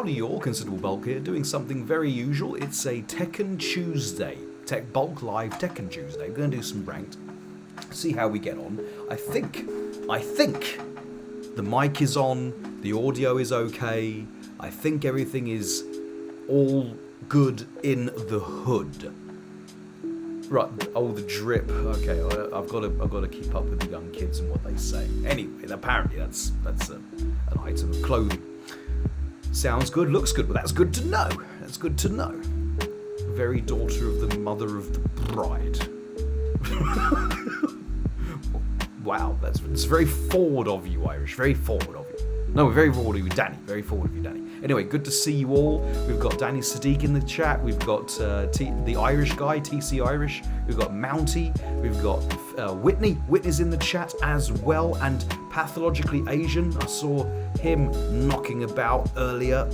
Howdy y'all, Considerable Bulk here, doing something very usual. It's a Tekken Tuesday. Bulk Live Tekken Tuesday. We're going to do some ranked. See how we get on. I think the mic is on, the audio is okay. I think everything is all good in the hood. Right, oh, the drip. Okay, I've got to keep up with the young kids and what they say. Anyway, apparently that's an item of clothing. Sounds good, looks good, but that's good to know. That's good to know. Very daughter of the mother of the bride. Wow, it's very forward of you, Irish. Very forward of you. No, very forward of you, Danny. Very forward of you, Danny. Anyway, good to see you all. We've got Danny Sadiq in the chat. We've got the Irish guy, TC Irish. We've got Mounty. We've got Whitney. Whitney's in the chat as well. And Pathologically Asian. I saw him knocking about earlier,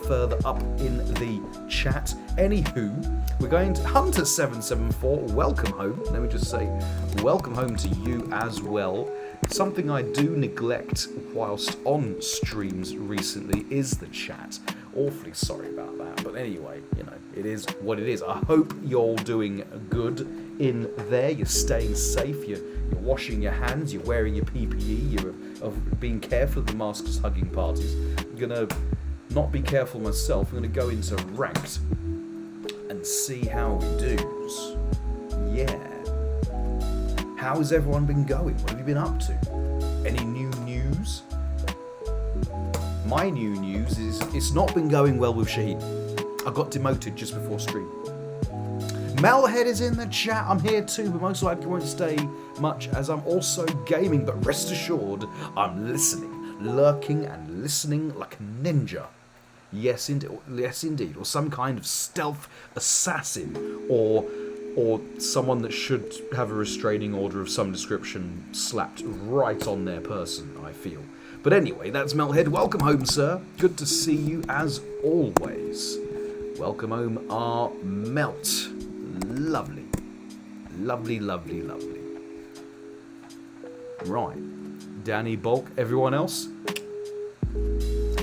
further up in the chat. Anywho, we're going to Hunter774. Welcome home. Let me just say, welcome home to you as well. Something I do neglect whilst on streams recently is the chat. Awfully sorry about that, but anyway, you know, it is what it is. I hope you're all doing good in there. You're staying safe. You're washing your hands. You're wearing your PPE. You're being careful at the masks hugging parties. I'm gonna not be careful myself. I'm gonna go into ranked and see how we do. Yeah. How has everyone been going? What have you been up to? Any new news? My new news is it's not been going well with Shaheen. I got demoted just before stream. Melhead is in the chat. I'm here too, but most likely won't stay much as I'm also gaming. But rest assured, I'm listening, lurking and listening like a ninja. Yes, indeed. Or some kind of stealth assassin or someone that should have a restraining order of some description slapped right on their person, I feel. But anyway, that's Melthead. Welcome home, sir. Good to see you as always. Welcome home, our Melt. Lovely. Lovely, lovely, lovely. Right. Danny, Bulk, everyone else?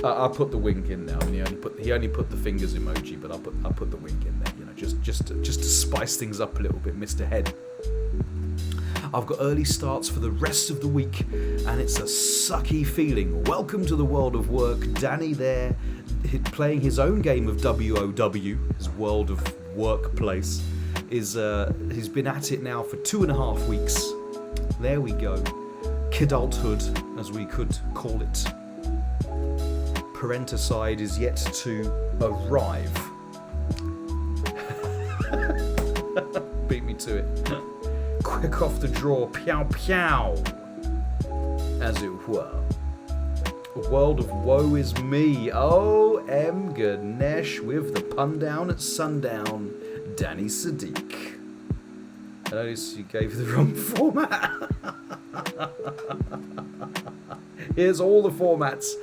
I'll put the wink in now. I mean, he only put the fingers emoji, but I'll put the wink in there. You know, just to spice things up a little bit, Mr. Head. I've got early starts for the rest of the week, and it's a sucky feeling. Welcome to the world of work. Danny there, playing his own game of WOW, his world of workplace, he's been at it now for 2.5 weeks. There we go. Kidulthood, as we could call it. Parenticide is yet to arrive. Beat me to it. Quick off the draw, pow pow, as it were. A world of woe is me. O.M. Ganesh with the pun down at sundown. Danny Sadiq. I noticed you gave the wrong format. Here's all the formats.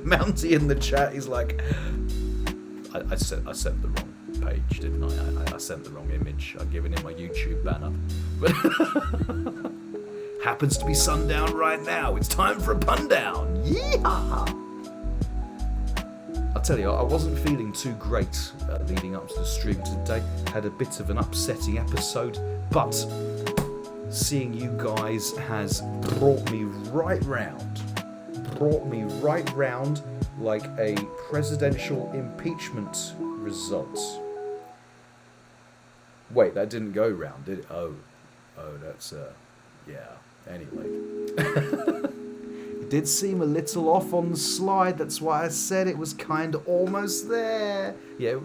Mounty in the chat. He's like, I sent the wrong page, didn't I? I sent the wrong image. I've given him my YouTube banner. But happens to be sundown right now. It's time for a pun down. Yeehaw! I'll tell you, I wasn't feeling too great leading up to the stream today. Had a bit of an upsetting episode, but seeing you guys has brought me right round. Brought me right round like a presidential impeachment result. Wait, that didn't go round, did it? Oh, that's, yeah. Anyway. It did seem a little off on the slide. That's why I said it was kind of almost there. Yeah,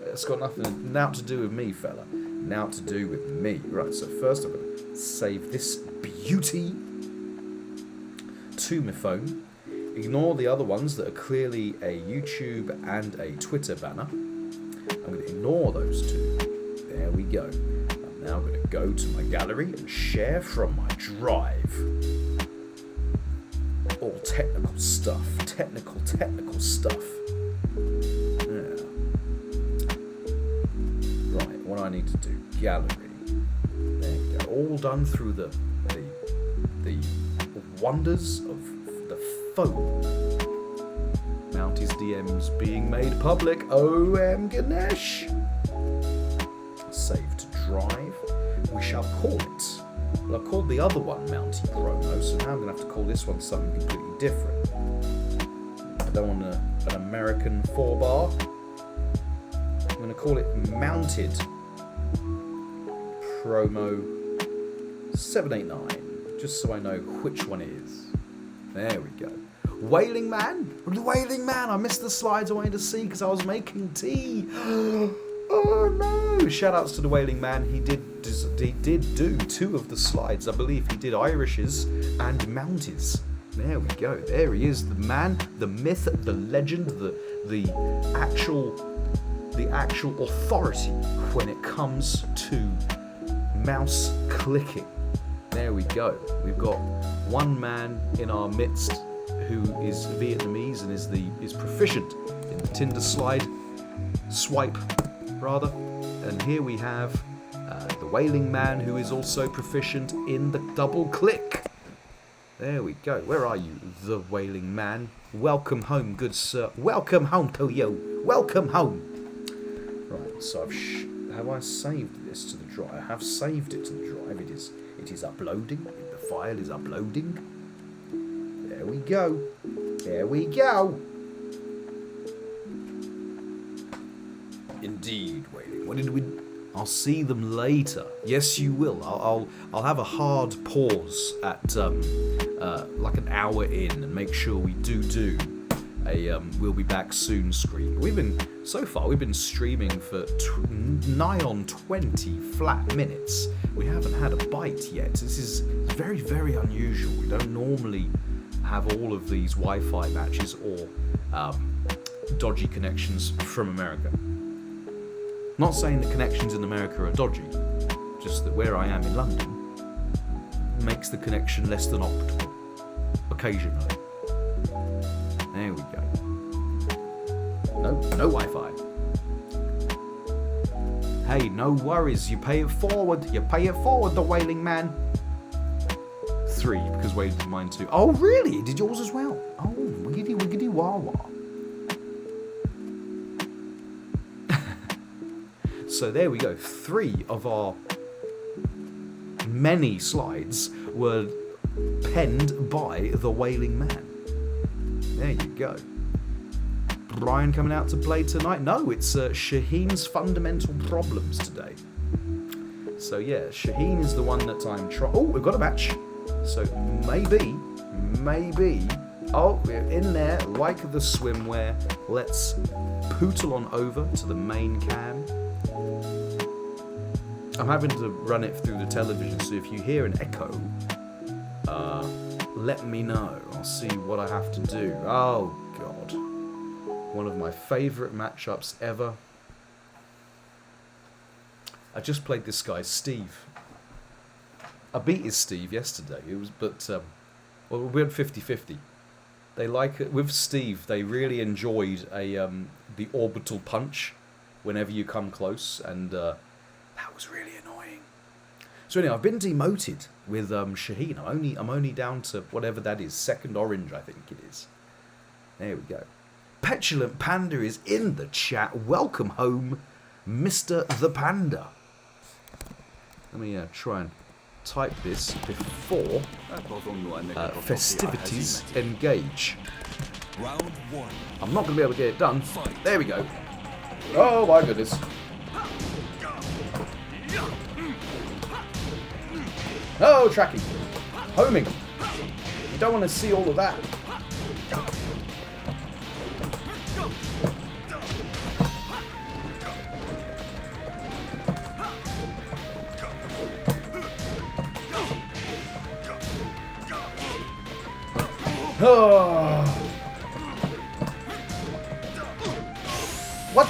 it's got nothing now to do with me, fella. Now to do with me. Right, so first I'm going to save this beauty to my phone. Ignore the other ones that are clearly a YouTube and a Twitter banner. I'm going to ignore those two. There we go. I'm now going to go to my gallery and share from my drive. All technical stuff. Technical stuff. Yeah. Right, what do I need to do? Gallery. There you go. All done through the wonders of the phone. Mounties DMs being made public. OM Ganesh. Save to drive. We shall call it. Well, I called the other one Mountie Promo, so now I'm going to have to call this one something completely different. I don't want an American 4-bar. I'm going to call it Mounted Promo 789, just so I know which one it is. There we go. Wailing Man? The Wailing Man! I missed the slides I wanted to see because I was making tea. Oh no! Shoutouts to the Wailing Man. He did do 2 of the slides. I believe he did Irish's and Mounties. There we go. There he is, the man, the myth, the legend, the actual authority when it comes to mouse clicking. There we go. We've got one man in our midst who is Vietnamese and is proficient in the Tinder swipe rather. And here we have the Wailing Man, who is also proficient in the double click. There we go. Where are you, the Wailing Man? Welcome home, good sir. Welcome home to you. Welcome home. Right, so have I saved this to the drive? I have saved it to the drive. It is uploading. The file is uploading. There we go. There we go. Indeed, Wailing. What did we? I'll see them later. Yes, you will. I'll have a hard pause at like an hour in and make sure we do a we'll be back soon screen. We've been streaming for nigh on 20 flat minutes. We haven't had a bite yet. This is very, very unusual. We don't normally have all of these Wi-Fi matches or dodgy connections from America. Not saying that connections in America are dodgy, just that where I am in London makes the connection less than optimal, occasionally. There we go. No Wi-Fi. Hey, no worries, you pay it forward, the Wailing Man. 3, because Wade did mine too. Oh, really? Did yours as well? Oh, wiggity wiggity wah wah. So there we go. 3 of our many slides were penned by the Wailing Man. There you go. Brian coming out to play tonight? No, it's Shaheen's Fundamental Problems today. So yeah, Shaheen is the one that I'm trying. Oh, we've got a match. So maybe. Oh, we're in there like the swimwear. Let's pootle on over to the main cam. I'm having to run it through the television, so if you hear an echo, let me know. I'll see what I have to do. Oh, God. One of my favourite matchups ever. I just played this guy, Steve. I beat his Steve yesterday. We went 50-50. They like it with Steve. They really enjoyed the orbital punch whenever you come close, and that was really annoying. So anyway, I've been demoted with Shaheen. I'm only down to whatever that is, second orange, I think it is. There we go. Petulant Panda is in the chat. Welcome home, Mr. the Panda. Let me try and type this before festivities engage. Round 1. I'm not going to be able to get it done. There we go. Oh my goodness. Oh, tracking. Homing. You don't want to see all of that. Oh. What?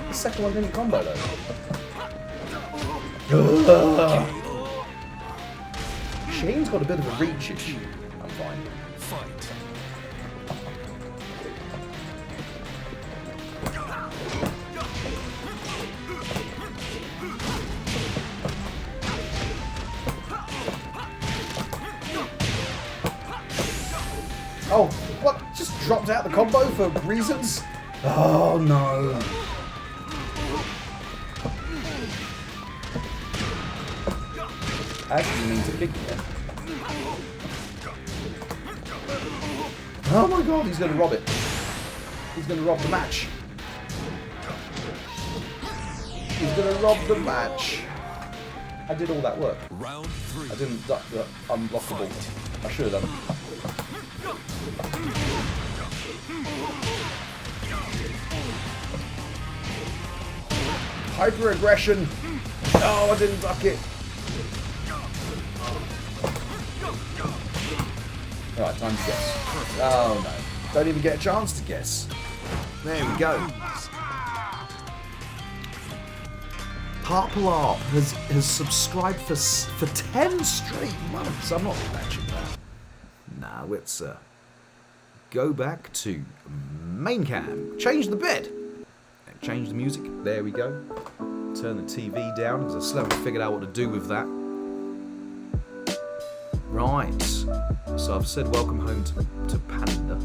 The second one didn't combo though. Shaheen's got a bit of a reach issue, I'm finding. Fight. Oh, what? Just dropped out the combo for reasons. Oh no. I actually mean to kick it. Oh my god, he's going to rob it. He's going to rob the match. He's going to rob the match. I did all that work. Round 3. I didn't duck the unblockable. I should have done. Hyper aggression. Oh, I didn't duck it. Alright, time to guess. Oh no. Don't even get a chance to guess. There we go. Purple Art has subscribed for 10 straight months. I'm not matching that. Now let's go back to main cam. Change the bed. Change the music. There we go. Turn the TV down because I still haven't figured out what to do with that. Right. So I've said welcome home to Panda.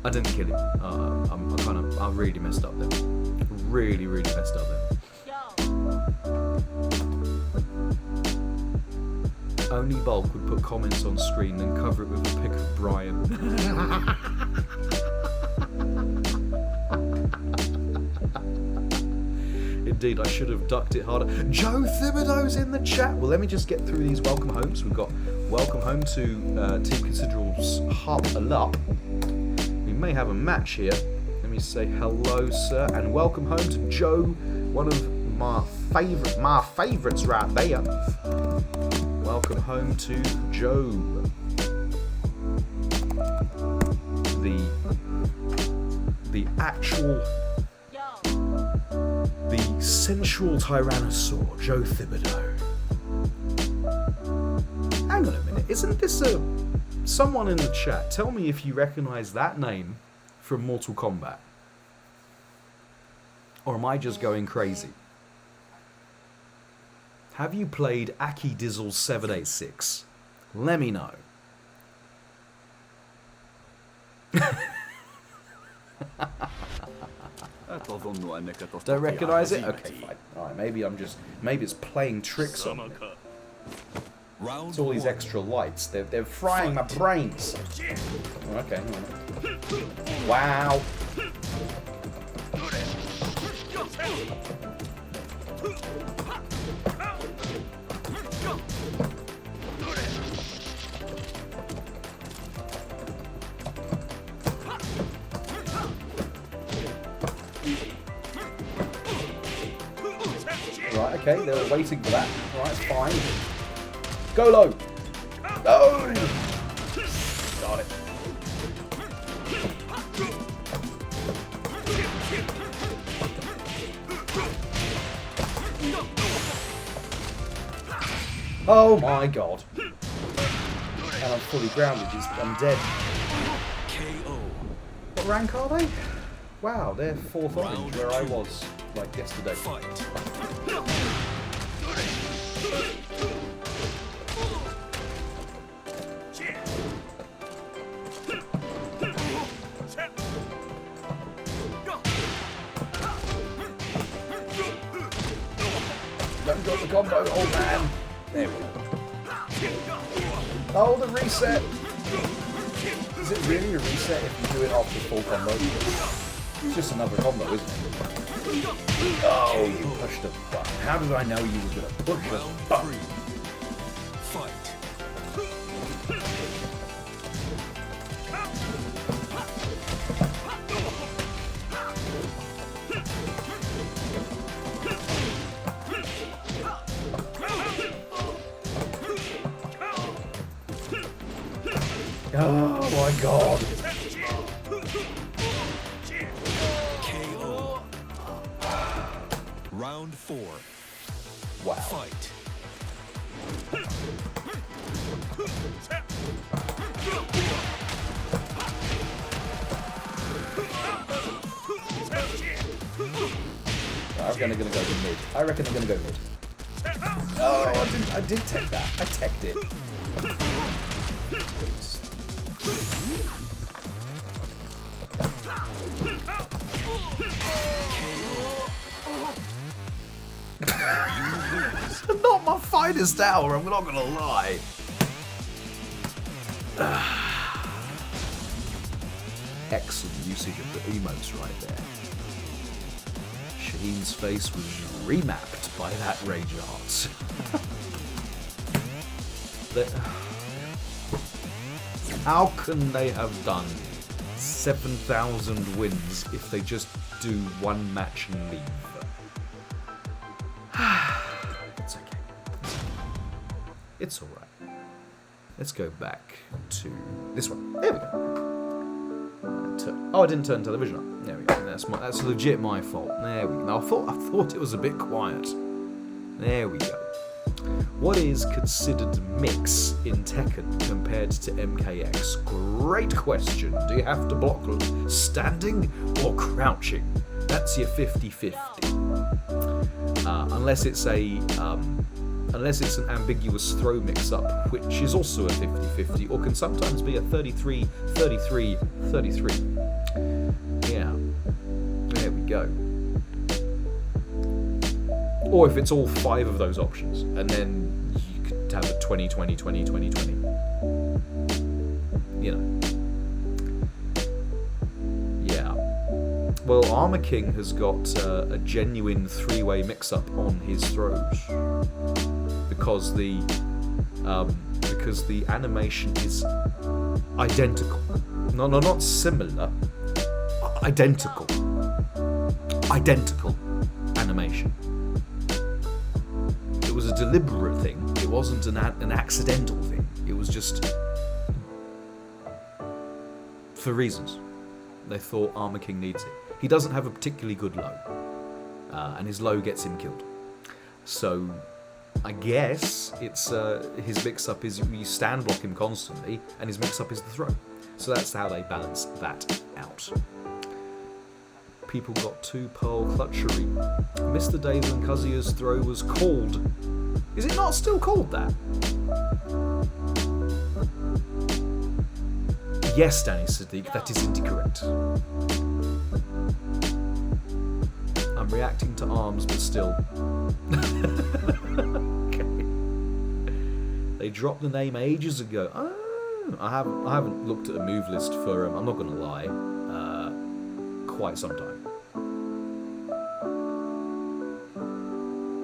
I didn't kill him. I really messed up there. Really messed up there. Only Bulk would put comments on screen and cover it with a pic of Brian. Indeed, I should have ducked it harder. Joe Thibodeau's in the chat. Well, let me just get through these welcome homes. We've got welcome home to Team Considerable's Hub Up. We may have a match here. Let me say hello, sir, and welcome home to Joe, one of my favourites right there. Welcome home to Joe. The sensual tyrannosaur, Joe Thibodeau. Hang on a minute, isn't this someone in the chat? Tell me if you recognise that name from Mortal Kombat. Or am I just going crazy? Have you played Aki Dizzle 786? Let me know. Don't recognise it? Okay, fine. Alright, maybe it's playing tricks on me. It's all these extra lights. They're frying my brains. Oh, okay. Wow. Right, okay, they were waiting for that. Right, fine. Go low! No! Got it. Oh my god. And I'm fully grounded, I'm dead. KO. What rank are they? Wow, they're 4th orange where I was, like, yesterday. Fight. Don't drop the combo, old man. There we go. Oh, the reset. Is it really a reset if you do it after full combo? It's just another combo, isn't it? Oh, you pushed a button. How did I know you were going to push a button? Fight. Oh my god. KO. Round 4. Wow. Fight. I'm gonna go mid. I reckon I'm gonna go mid. Oh, I did tech that. I teched it. finest hour, I'm not gonna lie. Excellent usage of the emotes right there. Shaheen's face was remapped by that rage art. How can they have done 7,000 wins if they just do one match and leave? It's okay. It's alright. Let's go back to this one. There we go. Oh, I didn't turn television on. There we go. That's legit my fault. There we go. I thought it was a bit quiet. There we go. What is considered mix in Tekken compared to MKX? Great question. Do you have to block standing or crouching? That's your 50-50. Unless it's an ambiguous throw mix-up, which is also a 50-50, or can sometimes be a 33-33-33. Yeah. There we go. Or if it's all 5 of those options, and then you could have a 20-20-20-20-20. You know. Yeah. Well, Armor King has got a genuine 3-way mix-up on his throws. Because the animation is identical. No, not similar. Identical. Identical animation. It was a deliberate thing. It wasn't an accidental thing. It was just for reasons. They thought Armor King needs it. He doesn't have a particularly good low, and his low gets him killed. So I guess it's his mix-up is you stand block him constantly, and his mix-up is the throw. So that's how they balance that out. People got 2 pearl clutchery. Missed the days when KAZUYA's throw was called. Is it not still called that? Yes, Danny Sadiq, that is incorrect. I'm reacting to arms, but still. Okay. They dropped the name ages ago. Oh, I haven't looked at a move list for I'm not gonna lie, quite some time.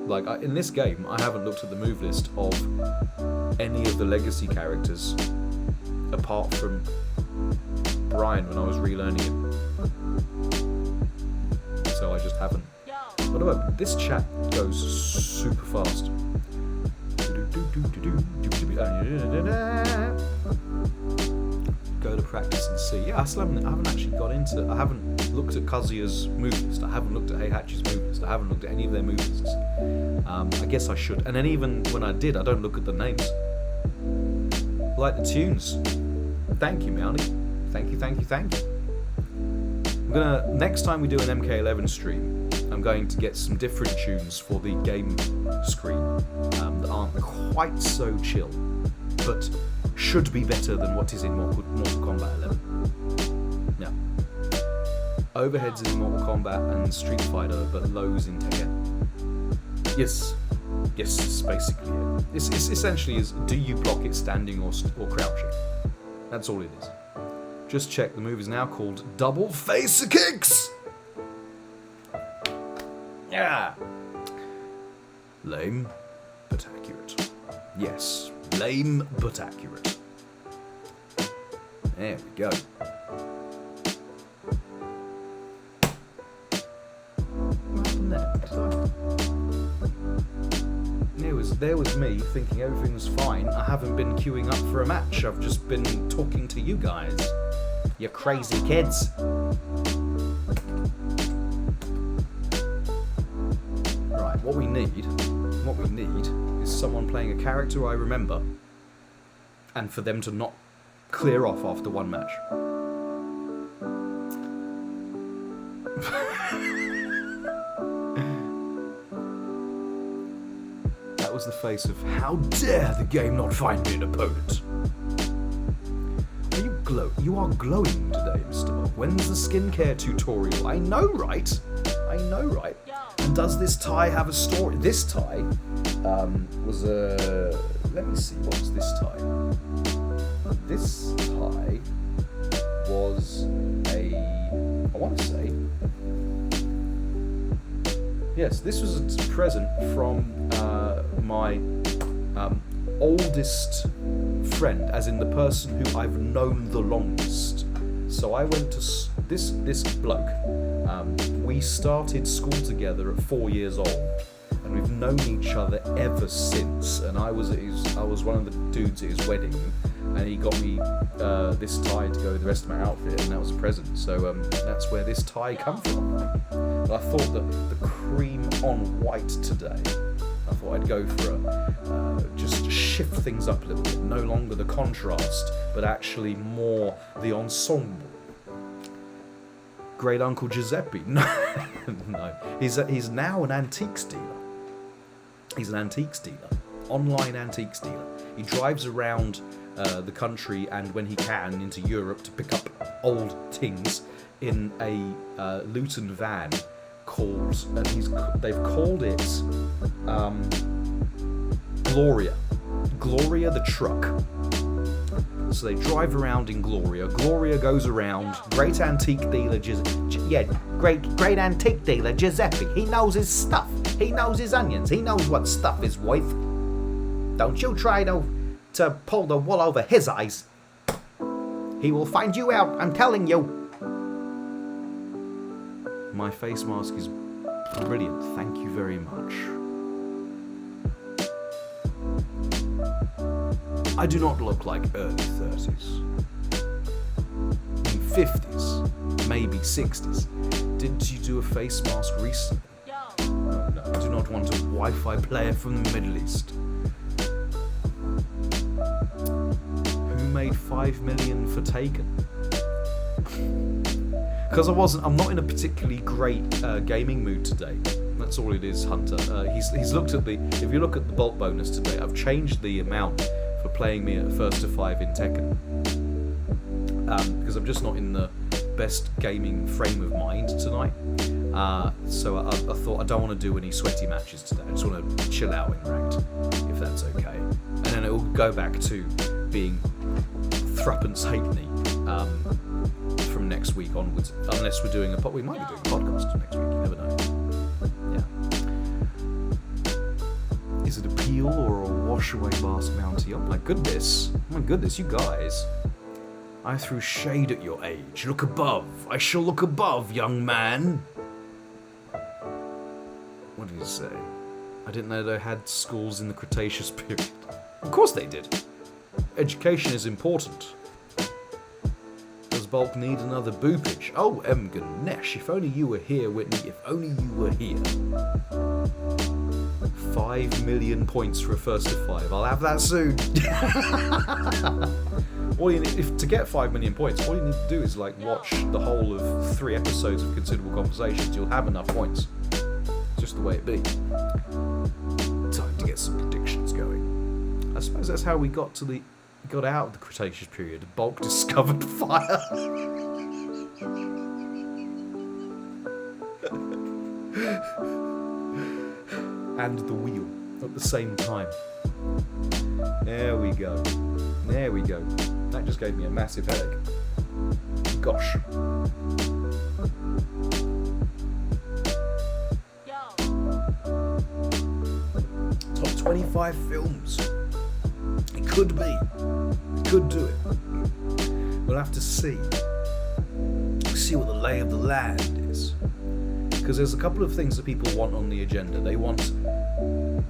Like in this game, I haven't looked at the move list of any of the legacy characters apart from Brian when I was relearning him. So I just haven't. What about this chat goes super fast. Go to practice and see. Yeah, I haven't actually got into. I haven't looked at KAZUYA's move list. I haven't looked at HEIHACHI's move list. I haven't looked at any of their move lists. I guess I should. And then even when I did, I don't look at the names. Like the tunes. Thank you, Mounty. Thank you. Next time we do an MK11 stream, I'm going to get some different tunes for the game screen that aren't quite so chill, but should be better than what is in Mortal Kombat 11. Yeah. Overheads in Mortal Kombat and Street Fighter, but lows in Tekken. Yes, it's basically it. It's essentially is, do you block it standing or crouching? That's all it is. Just check, the move is now called Double Face Kicks! Yeah! Lame, but accurate. Yes, lame, but accurate. There we go. What happened there? There was me thinking everything was fine. I haven't been queuing up for a match. I've just been talking to you guys. You crazy kids. Right, what we need is someone playing a character I remember, and for them to not clear off after one match. That was the face of, how dare the game not find me an opponent. You are glowing today, Mr. Bob. When's the skincare tutorial? I know, right? I I know, right? And does this tie have a story? This tie was a... Let me see, what was this tie? This tie was a... I want to say... Yes, this was a present from my oldest friend, as in the person who I've known the longest. So I went to this bloke. We started school together at 4 years old, and we've known each other ever since. And I was one of the dudes at his wedding, and he got me this tie to go with the rest of my outfit, and that was a present. So that's where this tie come from. But I thought that the cream on white today, I thought I'd go for just shift things up a little bit. No longer the contrast, but actually more the ensemble. Great Uncle Giuseppe. No, no. He's now an antiques dealer. He's an antiques dealer. Online antiques dealer. He drives around the country and when he can into Europe to pick up old things in a Luton van called, and they've called it Gloria. Gloria the truck. So they drive around in Gloria. Gloria goes around. Great antique dealer, great antique dealer Giuseppe. He knows his stuff. He knows his onions. He knows what stuff is worth. Don't you try to pull the wool over his eyes. He will find you out. I'm telling you. My face mask is brilliant. Thank you very much. I do not look like early 30s. 50s, maybe 60s. Did you do a face mask recently? No, no, I do not want a Wi-Fi player from the Middle East. Who made 5 million for Taken? Because I'm not in a particularly great gaming mood today. That's all it is, Hunter. He's looked at if you look at the bulk bonus today, I've changed the amount for playing me at 1st to 5 in Tekken. Because I'm just not in the best gaming frame of mind tonight. So I thought I don't want to do any sweaty matches today. I just want to chill out in ranked, if that's okay. And then it will go back to being threepence halfpenny from next week onwards. Unless we're doing we might be doing a podcast next week, you never know. Yeah. Is it a peel or a wash away mask mountie? Oh my goodness, you guys. I threw shade at your age. Look above. I shall look above, young man. What did he say? I didn't know they had schools in the Cretaceous period. Of course they did. Education is important. Does Bulk need another boopage? Oh, Ganesh, if only you were here, Whitney. If only you were here. 5 million points for a 1st to 5. I'll have that soon. All you need, to get 5 million points, all you need to do is watch the whole of 3 episodes of Considerable Conversations. You'll have enough points. Just the way it be. Time to get some predictions going. I suppose that's how we got out of the Cretaceous period. Bulk discovered fire. And the wheel at the same time. There we go. That just gave me a massive headache. Gosh. Top 25 films. It could be. It could do it. We'll have to see. See what the lay of the land is. Because there's a couple of things that people want on the agenda. They want...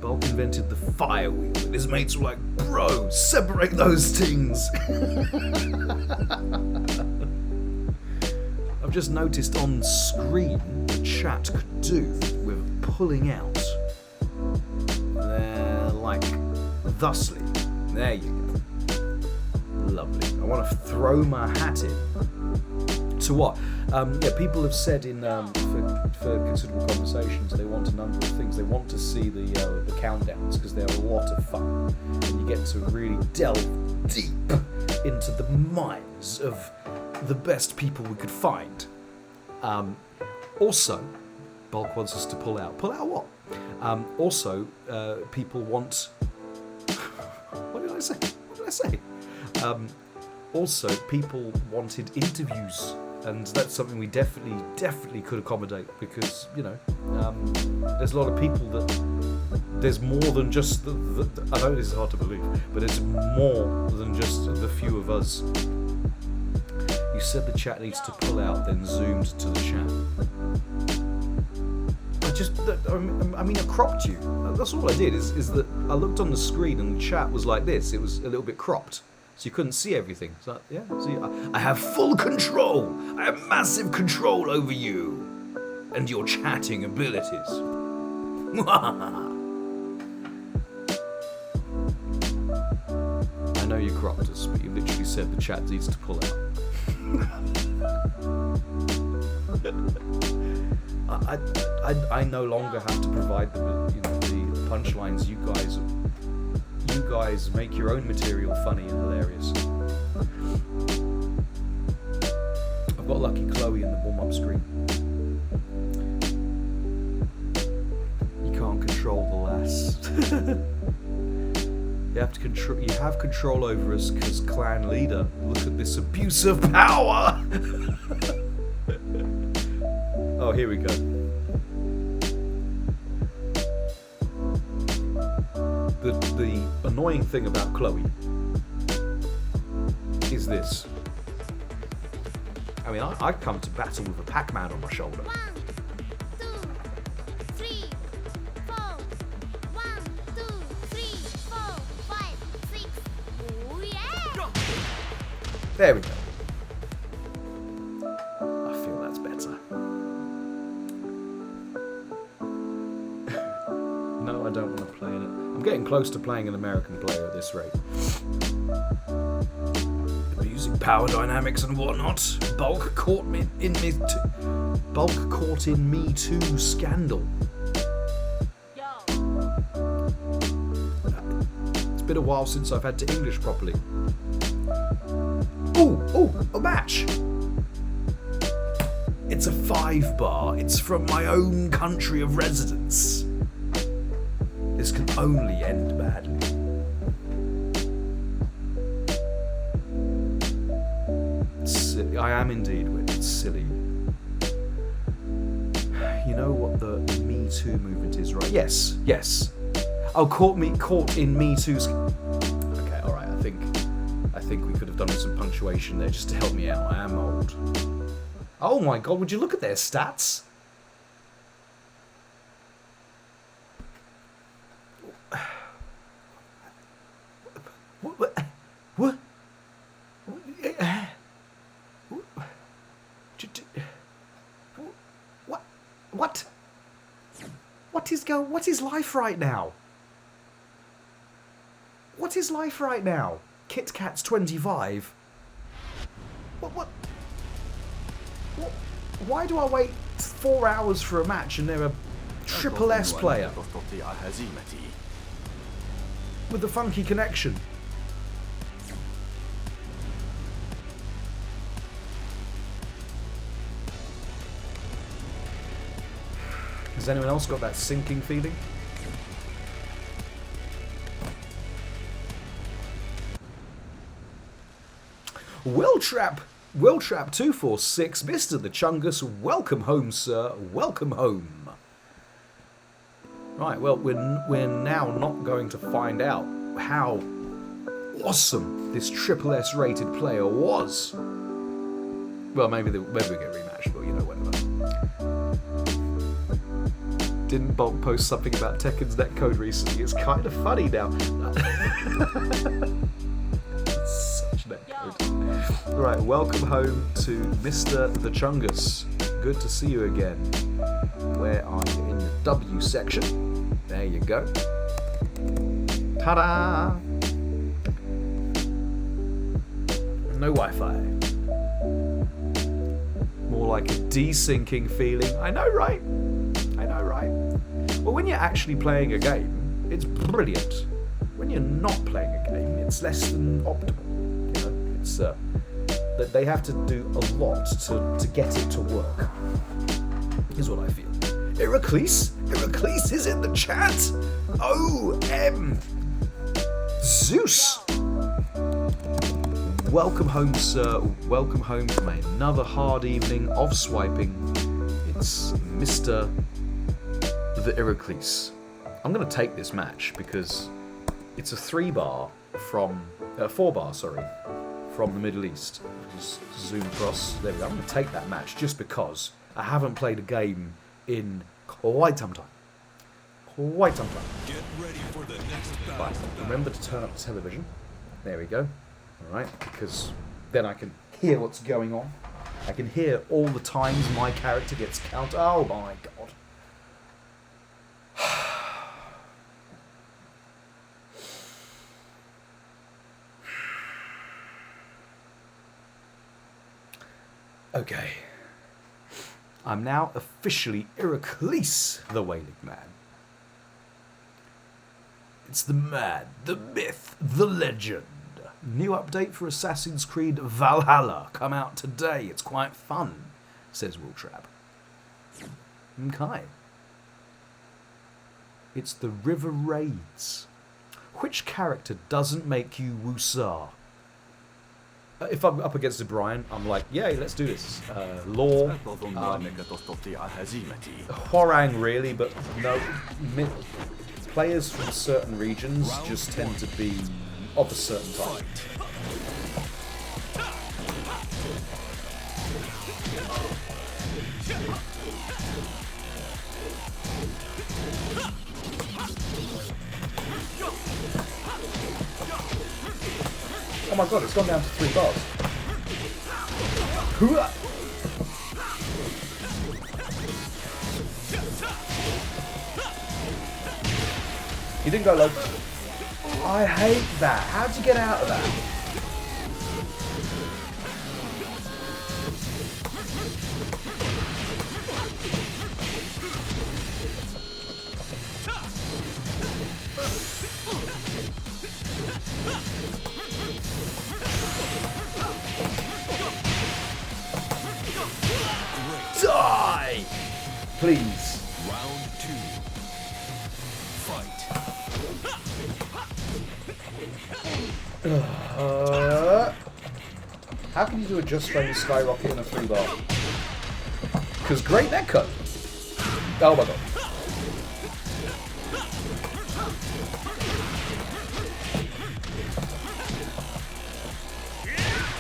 Bulk invented the fire wheel, and his mates were like, bro, separate those things. I've just noticed on screen the chat could do with pulling out. Thusly. There you go. Lovely. I want to throw my hat in. To what? People have said in for Considerable Conversations they want a number of things. They want to see the countdowns because they're a lot of fun, and you get to really delve deep into the minds of the best people we could find. Also, Bulk wants us to pull out. Pull out what? Also, people want... What did I say? What did I say? Also, people wanted interviews, and that's something we definitely could accommodate, because, you know, there's a lot of people that... There's more than just the I know this is hard to believe, but it's more than just the few of us. You said the chat needs to pull out, then zoomed to the chat. I mean, I cropped you. That's all I did, is that I looked on the screen and the chat was like this. It was a little bit cropped, so you couldn't see everything. So, yeah, see, I have full control. I have massive control over you and your chatting abilities. I know you cropped us, but you literally said the chat needs to pull out. I no longer have to provide the punchlines. You guys make your own material funny and hilarious. I've got Lucky Chloe in the warm-up screen. You can't control the lass. You have control over us because clan leader. Look at this abuse of power. Oh, here we go. The annoying thing about Chloe is this. I mean, I come to battle with a Pac-Man on my shoulder. 1, 2, 3, 4. 1, 2, 3, 4, 5, 6. Oh yeah! There we go. I feel that's better. No, I don't want to play in it. I'm getting close to playing an American player at this rate. Using power dynamics and whatnot. Bulk caught in Me Too scandal. It's been a while since I've had to English properly. Oh, a match. It's a 5-bar. It's from my own country of residence. This can only end badly. I am indeed, it's silly. You know what the Me Too movement is, right? Yes. Oh, caught in Me Too's. Okay, all right. I think we could have done with some punctuation there just to help me out. I am old. Oh my God! Would you look at their stats? What? What is life right now? What is life right now? Kit Kat's 25. What? Why do I wait 4 hours for a match and they're a triple S player with a funky connection? Has anyone else got that sinking feeling? Willtrap 246, Mr. the Chungus, welcome home, sir. Welcome home. Right, well, we're now not going to find out how awesome this triple S rated player was. Well, maybe we get rematched, but you know, whatever. Didn't Bulk post something about Tekken's netcode recently? It's kind of funny now. Such netcode. Right, welcome home to Mr. the Chungus. Good to see you again. Where are you? In the W section. There you go. Ta-da! No Wi-Fi. More like a desyncing feeling. I know, right? Well, when you're actually playing a game, it's brilliant. When you're not playing a game, it's less than optimal. You know, it's that they have to do a lot to get it to work. Is what I feel. Heracles? Heracles is in the chat! Zeus! Welcome home, sir. Welcome home from another hard evening of swiping. It's Mr. the Heracles. I'm going to take this match because it's a 4-bar, from the Middle East. Just zoom across. There we go. I'm going to take that match just because I haven't played a game in quite some time. Quite some time. Get ready for the next battle. Right, remember to turn up the television. There we go. Alright, because then I can hear what's going on. I can hear all the times my character gets counted. Oh my god. Okay. I'm now officially Heracles, the Wailing Man. It's the man, the myth, the legend. New update for Assassin's Creed Valhalla. Come out today. It's quite fun, says Wiltrab. Okay. It's the River Raids. Which character doesn't make you woosah? If I'm up against O'Brien, I'm like, yay, let's do this. Law, HWOARANG really, but no. Players from certain regions just tend to be of a certain type. Oh my god, it's gone down to 3 bars. Hooah! You didn't go low. I hate that. How'd you get out of that? Die! Please. Round 2. Fight. How can you do a just straight skyrocket in a 3-bar? Because great netcode. Oh my god.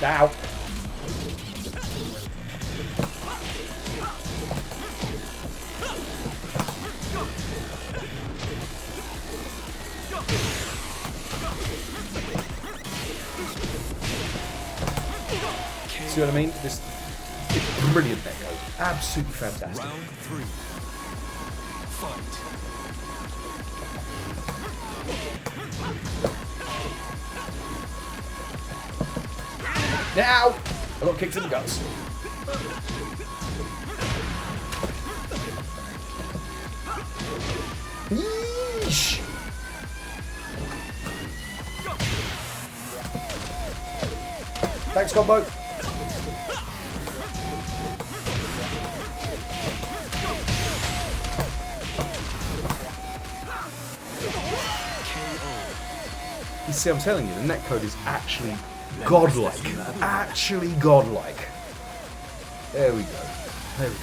Ow. See what I mean? This it's brilliant netcode. Absolutely fantastic. Round 3. Fight. Now! I got kicked in the guts. Yeesh! Thanks, combo. You see, I'm telling you, the netcode is actually godlike. Actually godlike. There we go. There we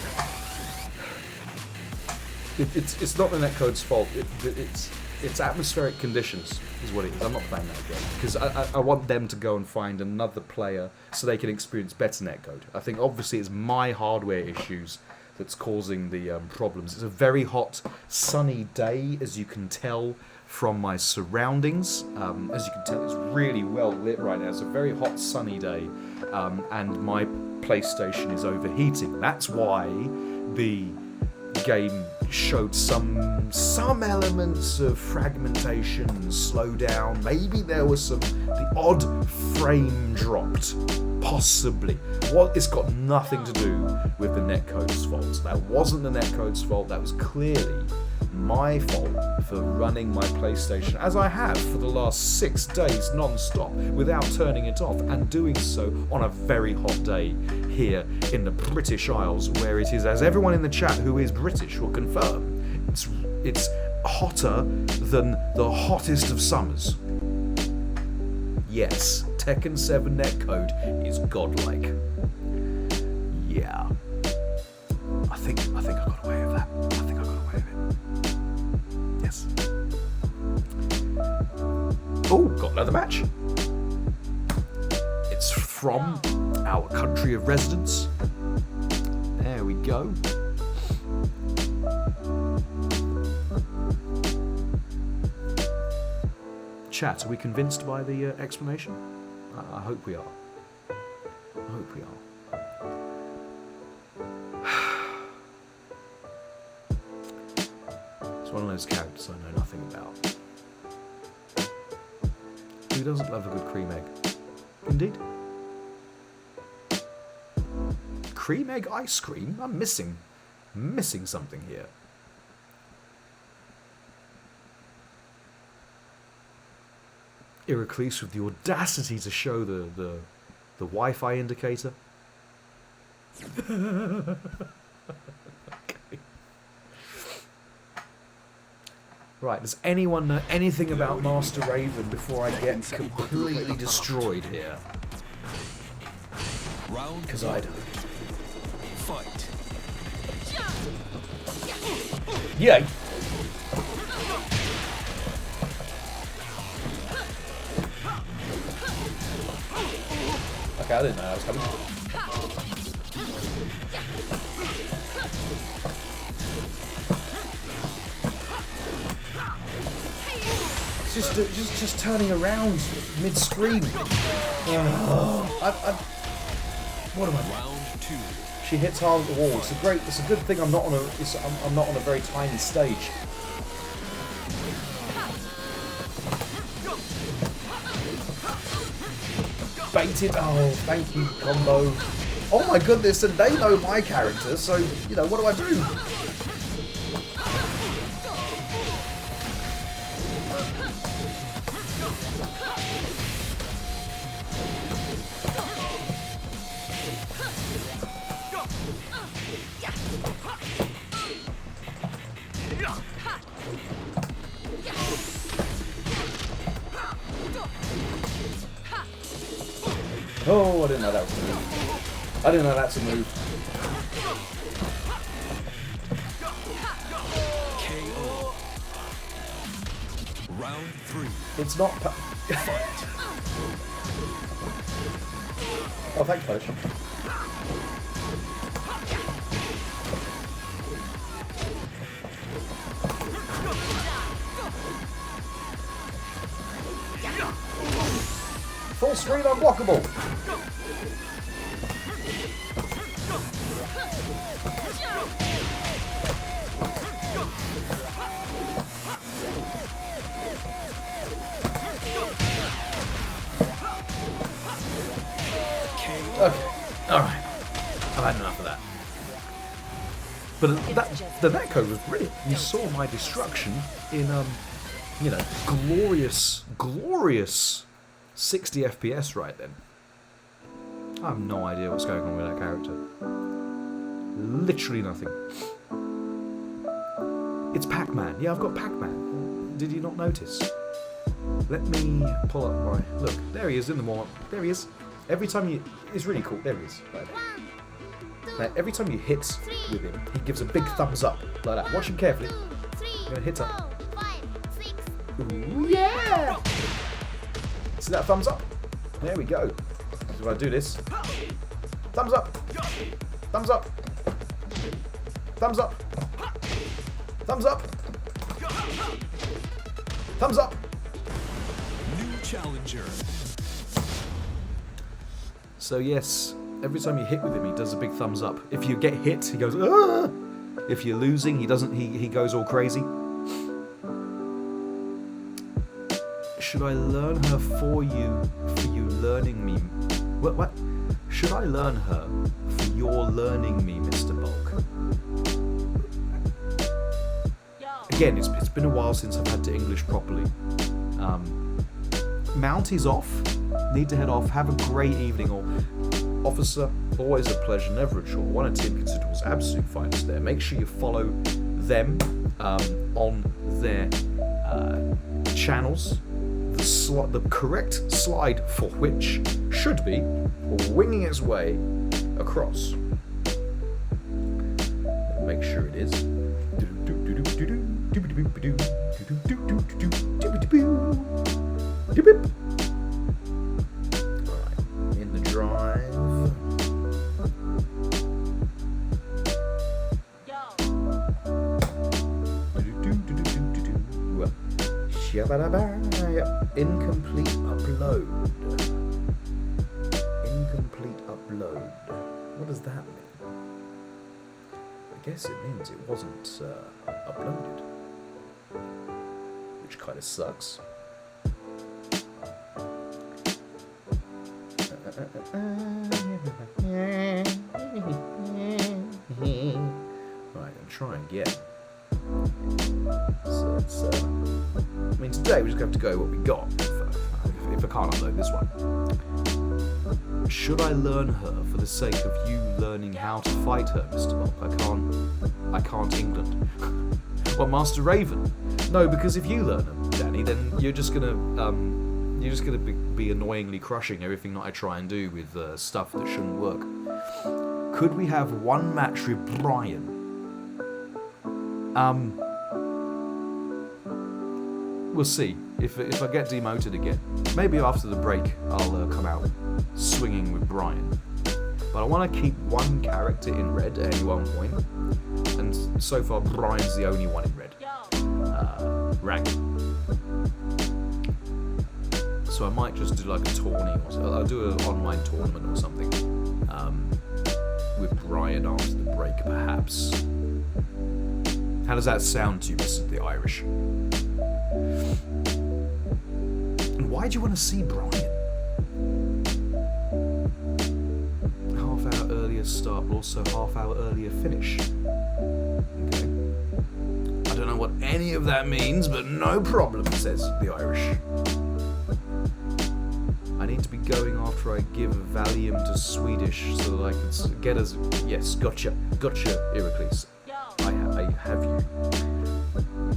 go. It's not the netcode's fault. It's atmospheric conditions is what it is. I'm not playing that game because I want them to go and find another player so they can experience better netcode. I think obviously it's my hardware issues that's causing the problems. It's a very hot, sunny day, as you can tell from my surroundings. As you can tell, it's really well lit right now. It's a very hot, sunny day, and my PlayStation is overheating. That's why the game showed some elements of fragmentation and slowdown. Maybe there was the odd frame dropped, possibly. It's got nothing to do with the netcode's fault. That wasn't the netcode's fault. That was clearly my fault for running my PlayStation as I have for the last 6 days non-stop without turning it off, and doing so on a very hot day here in the British Isles, where it is, as everyone in the chat who is British will confirm, it's hotter than the hottest of summers. Yes, Tekken 7 netcode is godlike. Yeah. I think I got away with that. I think I got away with it. Yes. Oh, got another match. It's from our country of residence. There we go. Chat, are we convinced by the explanation? I hope we are. I hope we are. It's one of those characters I know nothing about. Who doesn't love a good cream egg? Indeed. Cream egg ice cream? I'm missing something here. Iroquois with the audacity to show the Wi-Fi indicator. Okay. Right, does anyone know anything about Master Raven before I get completely destroyed here? Because I don't. Fight. Yay! Okay, I didn't know that was coming. It's just turning around mid-screen. What am I? Round 2. She hits hard at the wall. It's a good thing I'm not on I'm not on a very tiny stage. Baited. Oh, thank you, combo. Oh my goodness, and they know my character, so, you know, what do I do? Oh, I didn't know that was a move. I didn't know that's a move. KO. Round 3. It's not. Oh, thanks, Polish. Full screen unblockable. Okay, alright. I've had enough of that. But the netcode was brilliant. You saw my destruction in, you know, glorious 60 FPS right then. I have no idea what's going on with that character. Literally nothing. It's Pac-Man. Yeah, I've got Pac-Man. Did you not notice? Let me pull up my... Look, there he is in the warm-up. There he is. Every time you... It's really cool. There he is. Right there. Now, every time you hit with him, he gives a big thumbs up. Like that. Watch him carefully. I'm going to hit up. Ooh, yeah! See that thumbs up? There we go. If I do this. Thumbs up! Thumbs up! Thumbs up! Thumbs up! Thumbs up! New challenger. So yes, every time you hit with him, he does a big thumbs up. If you get hit, he goes, "Ah!" If you're losing, he doesn't. He goes all crazy. Should I learn her for you learning me? What? Should I learn her for your learning me, Mr. Bulk? again, it's been a while since I've had to English properly. Mount is off. Need to head off. Have a great evening, or officer. Always a pleasure, never a chore. One of Team Considerable's absolute finest there. Make sure you follow them on their channels. The correct slide for which should be winging its way across. Make sure it is. Alright, in the drive. Yep. Incomplete upload. Incomplete upload. What does that mean? I guess it means it wasn't uploaded. Which kind of sucks. Right, I'm trying again. So it's, I mean, today we just have to go what we got, if I can't upload this one. Should I learn her for the sake of you learning how to fight her, Mr. Bob? I can't England. Well, Master Raven? No, because if you learn her, Danny, then you're just gonna be annoyingly crushing everything that I try and do with stuff that shouldn't work. Could we have one match with Brian? We'll see. If I get demoted again, maybe after the break I'll come out swinging with Brian. But I want to keep one character in red at any one point, and so far Brian's the only one in red. Rank. So I might just do like a tourney, or I'll do an online tournament or something with Brian after the break, perhaps. How does that sound to you, Mr. The Irish? And why do you want to see Brian? Half-hour earlier start, but also half-hour earlier finish. Okay. I don't know what any of that means, but no problem, says the Irish. I need to be going after I give Valium to Swedish so that I can get us. Yes, gotcha, Heracles. I have you.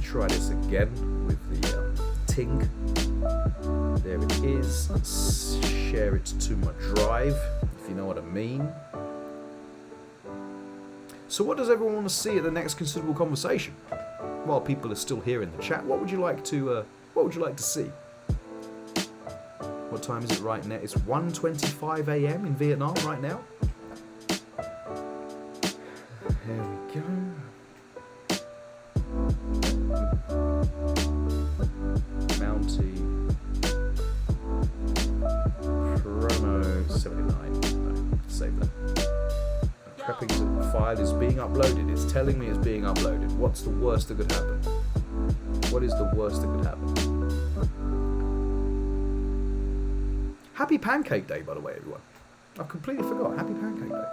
Try this again with the Ting. There it is. Share it to my drive, if you know what I mean. So what does everyone want to see at the next considerable conversation? While people are still here in the chat, what would you like to see? What time is it right now? It's 1:25 a.m. in Vietnam right now. There we go. Mountie. Promo 79. No, save that. Prepping file is being uploaded. It's telling me it's being uploaded. What's the worst that could happen? What is the worst that could happen? Happy Pancake Day, by the way, everyone. I've completely forgot. Happy Pancake Day.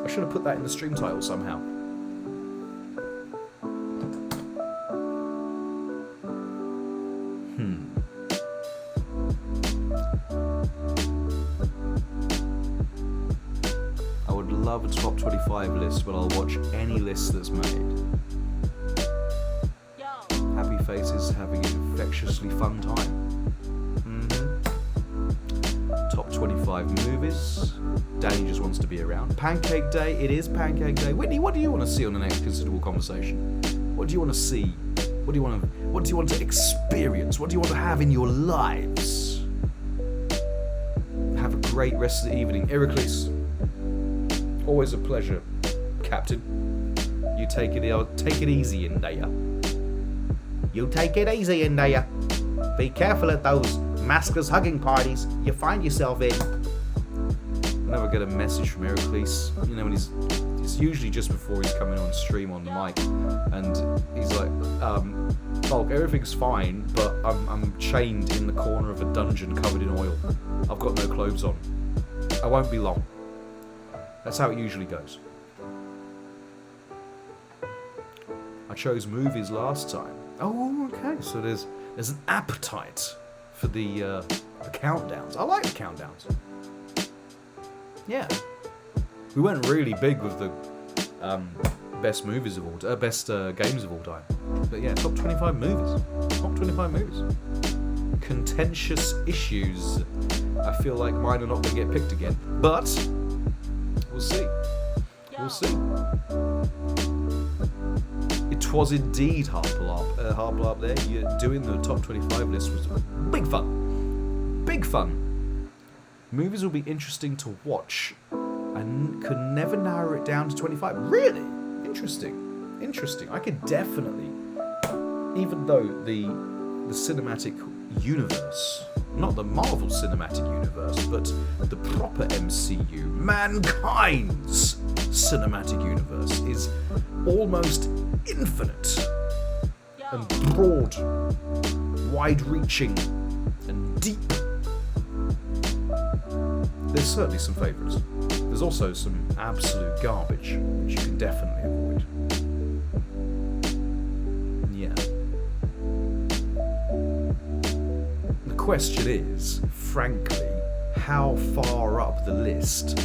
I should have put that in the stream title somehow. I would love a top 25 list, but I'll watch any list that's made. Happy Faces having an infectiously fun time. Top 25 movies. Danny just wants to be around. Pancake Day. It is Pancake Day. Whitney, what do you want to see on the next considerable conversation? What do you want to see? What do you want to experience? What do you want to have in your lives? Have a great rest of the evening. Heracles, always a pleasure, Captain. You take it easy in there. You take it easy in there. Be careful at those maskless hugging parties you find yourself in. Whenever I get a message from Heracles, you know, when it's usually just before he's coming on stream on the mic, and he's like, Bulk, everything's fine, but I'm chained in the corner of a dungeon covered in oil. I've got no clothes on. I won't be long. That's how it usually goes. I chose movies last time. Oh, okay. So there's an appetite for the countdowns. I like the countdowns. Yeah. We went really big with the best movies of all best games of all time. But yeah, top 25 movies. Top 25 movies. Contentious issues. I feel like mine are not going to get picked again, but we'll see. We'll see. It was indeed Harpalop there. Doing the top 25 list was big fun. Big fun. Movies will be interesting to watch. I could never narrow it down to 25. Really? Interesting. Interesting. I could definitely, even though the cinematic universe, not the Marvel Cinematic Universe, but the proper MCU, mankind's cinematic universe, is almost infinite and broad, wide-reaching and deep. There's certainly some favourites. There's also some absolute garbage, which you can definitely avoid. Yeah. The question is, frankly, how far up the list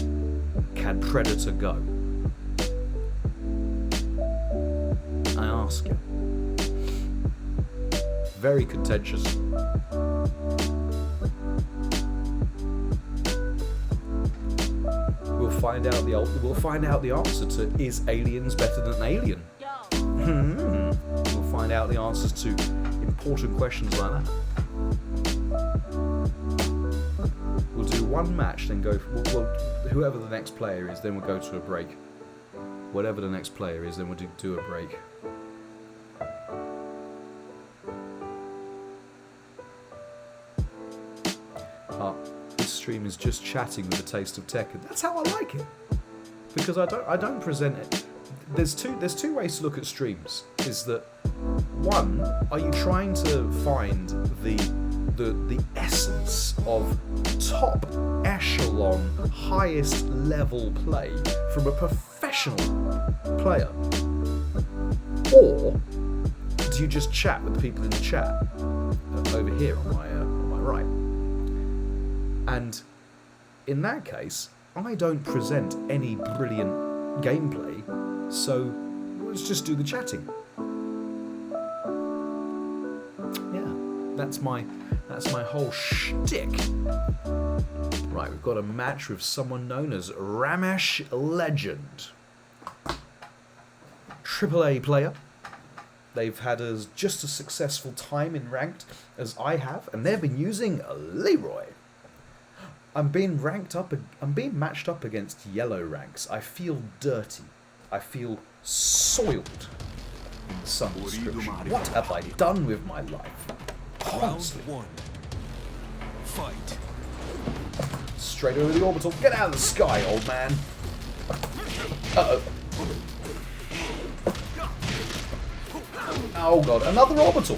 can Predator go? I ask you. Very contentious. We'll find out the answer to, is Aliens better than Alien? We'll find out the answers to important questions like that. We'll do one match, then go. Whoever the next player is, then we'll go to a break. Whatever the next player is, then we'll do a break. This stream is just chatting with a taste of Tekken. That's how I like it, because I don't present it. There's two ways to look at streams. Is that one? Are you trying to find the essence of top echelon, highest level play from a professional player, or do you just chat with the people in the chat over here on my right? And in that case, I don't present any brilliant gameplay, so let's just do the chatting. Yeah, that's my whole shtick. Right, we've got a match with someone known as Rameshlegend. AAA player. They've had just as successful time in ranked as I have, and they've been using LEROY. I'm being matched up against yellow ranks. I feel dirty. I feel soiled in some description. What have I done with my life? Honestly. Round 1. Fight. Straight over the orbital. Get out of the sky, old man. Uh-oh. Oh god, another orbital.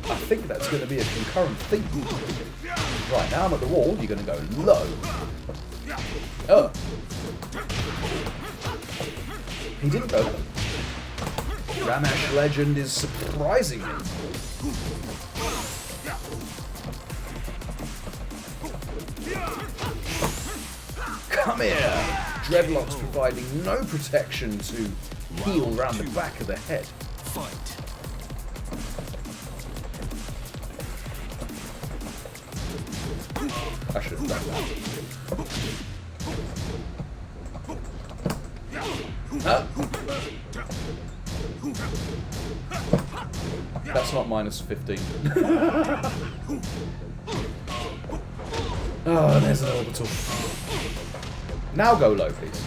I think that's going to be a concurrent thing. Right, now I'm at the wall, you're going to go low. Oh. He didn't go low. Rameshlegend is surprising him. Come here! Dreadlocks providing no protection to heal round the back of the head. Fight. I should have done that. That's not minus 15. Oh, there's an orbital. Now go low, please.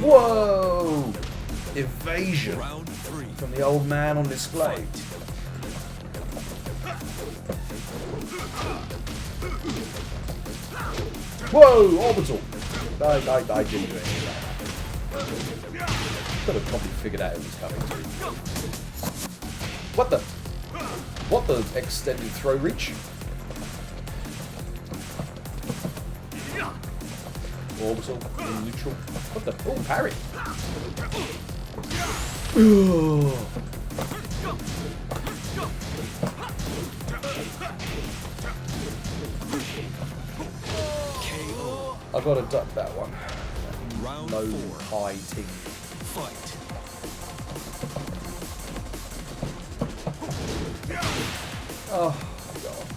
Whoa! Evasion Round 3. from the old man on display. Whoa! Orbital! I didn't do anything like that. Could have probably figured out it was coming too. What the? What the extended throw reach? Orbital, neutral. What the? Oh, parry. Ugh. I've got to duck that one. Round Low, 4. high ting. Fight. Oh, God.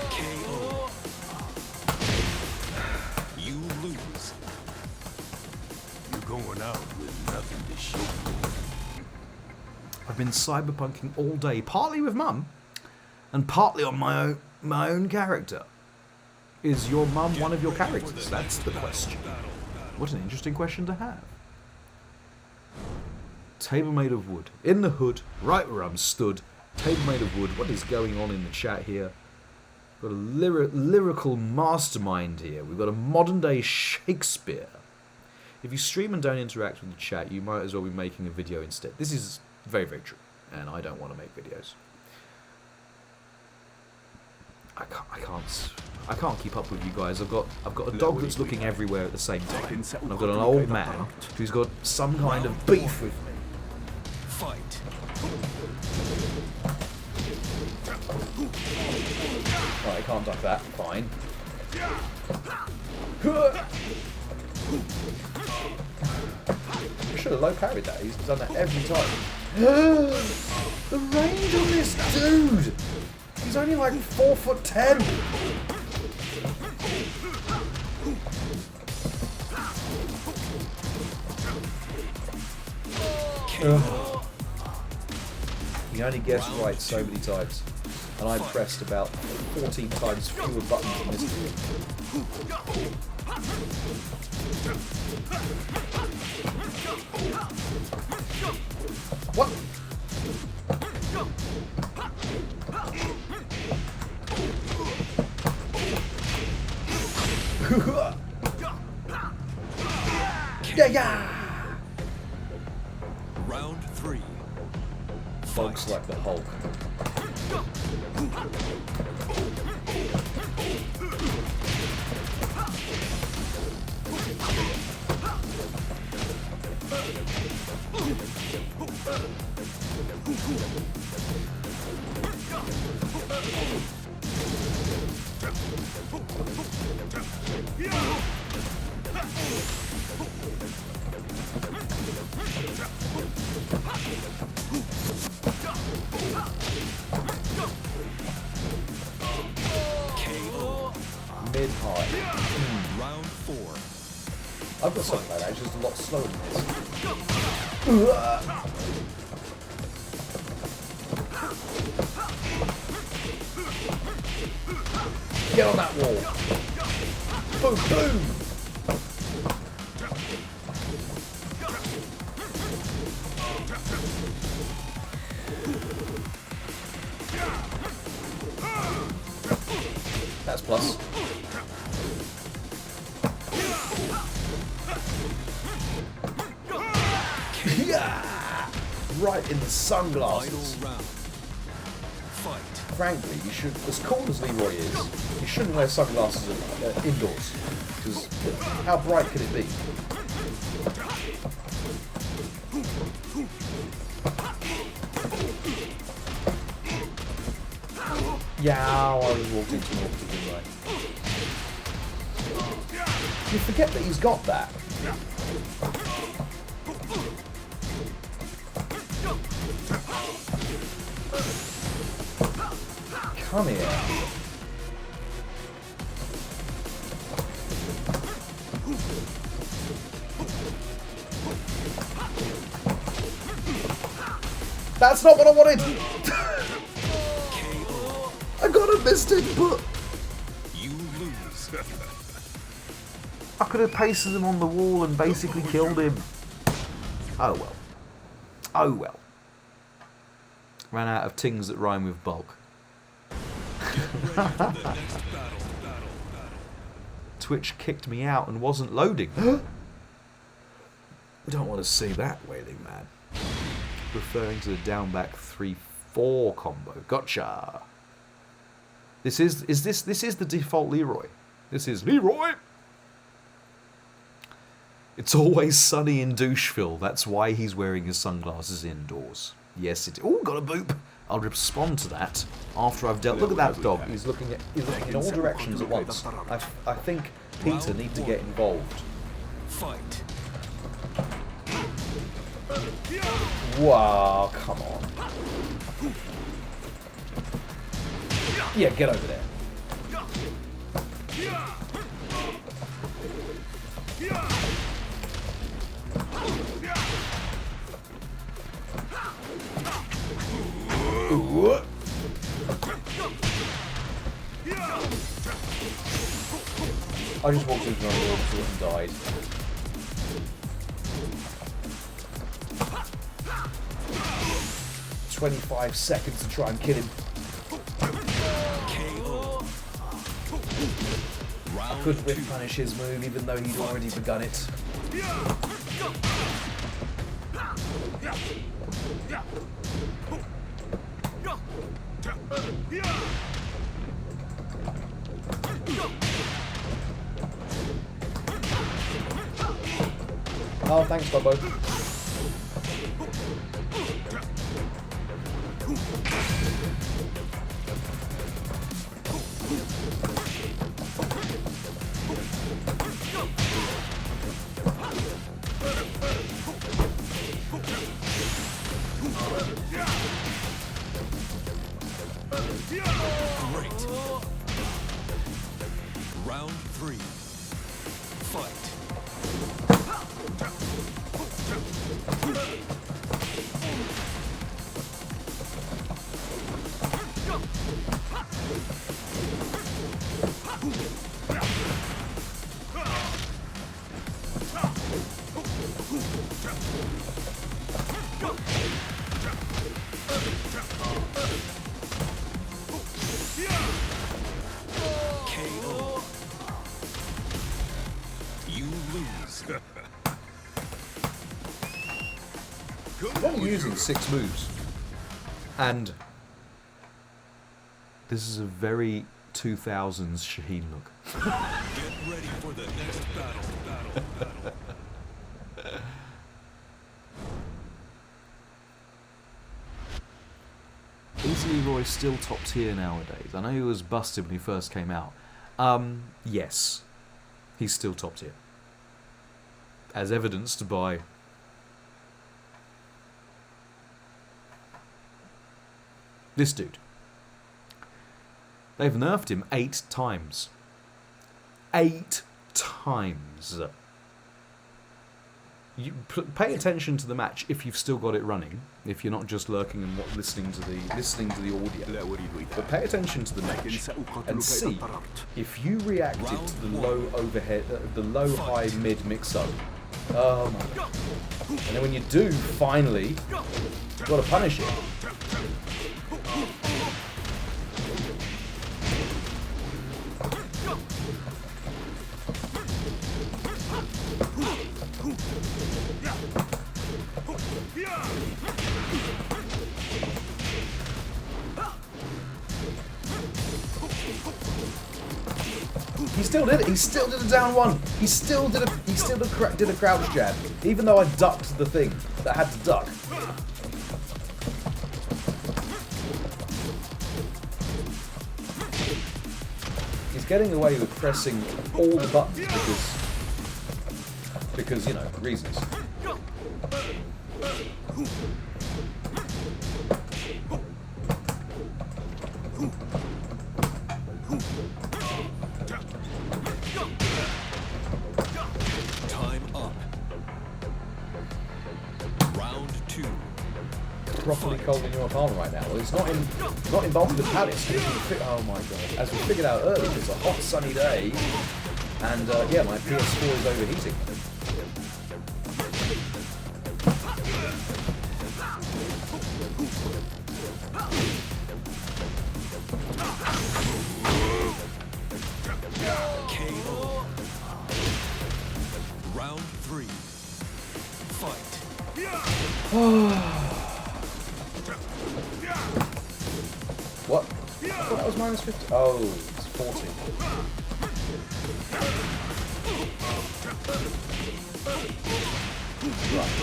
KO. You lose. You're going out with nothing to show for it. I've been cyberpunking all day, partly with Mum, and partly on my own character. Is your mum one of your characters? That's the question. What an interesting question to have. Table made of wood. In the hood, right where I'm stood. Table made of wood. What is going on in the chat here? We've got a lyrical mastermind here. We've got a modern day Shakespeare. If you stream and don't interact with the chat, you might as well be making a video instead. This is very, very true. And I don't want to make videos. I can't keep up with you guys. I've got a dog that's looking everywhere at the same time, and I've got an old man who's got some kind of beef with me. Fight. Right, I can't duck that. Fine. I should have low parried that. He's done that every time. The range on this dude! He's only like 4'10". You only guessed right so many times, and I pressed about 14 times fewer buttons in this video. What? Yeah. Round 3. Dogs like the Hulk. Mid-high. Round 4. I've got something like that, it's just a lot slower than this. Get on that wall. Boom, boom. That's plus. Yeah! Right in the sunglasses. Final round. Fight. Frankly, you should, as cool as Leroy is, you shouldn't wear sunglasses indoors. Because how bright could it be? Yeah, I just walked into an opposite way. You forget that he's got that. Come here. That's not what I wanted! I got a mistake, but You lose. I could have pasted him on the wall and basically killed him. Oh well. Oh well. Ran out of things that rhyme with bulk. Twitch kicked me out and wasn't loading. I don't want to see that, Wailing Man. Referring to the down back 3-4 combo. Gotcha. This is the default Leroy. This is Leroy. It's always sunny in Doucheville. That's why he's wearing his sunglasses indoors. Yes, it. Oh, got a boop. I'll respond to that after I've dealt. Look at that dog. He's looking in all directions at once. I think Peter needs to get involved. Fight. Wow, come on. Yeah, get over there. Ooh. I just walked into another room and died. "25 seconds to try and kill him." I could whip punish his move even though he'd already begun it. Oh, thanks, Bobo. Great. Round 3. Fight. KO. You lose. I'm only using 6 moves. And this is a very 2000s Shaheen look. Get ready for the next battle. Is Leroy still top tier nowadays? I know he was busted when he first came out. Yes. He's still top tier. As evidenced by this dude. They've nerfed him 8 times. 8 times. You pay attention to the match if you've still got it running. If you're not just lurking and listening to the audio. But pay attention to the match and see if you reacted to the low overhead, the low high mid mix up. Oh my god! And then when you do, finally, you've got to punish it. He still did it. He still did a down one. He still did a crouch jab, even though I ducked the thing that had to duck. He's getting away with pressing all the buttons because you know, reasons. Time up. Round 2. Properly cold in your arm right now. Well, it's not involved in the palace. Oh my god! As we figured out earlier, it's a hot sunny day, and yeah, my PS4 is overheating. KO. What? I thought that was minus 50. Oh, it's 40. Right.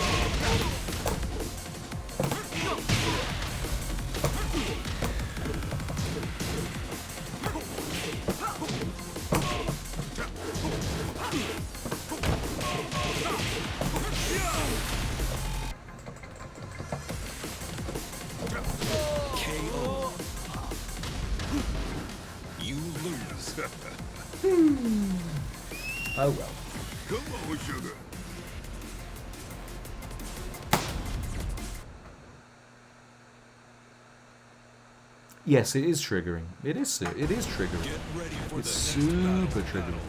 KO. You lose. Oh well. Come on, sugar. Yes, it is triggering. It is triggering. Get ready for It's the next super battle. triggering.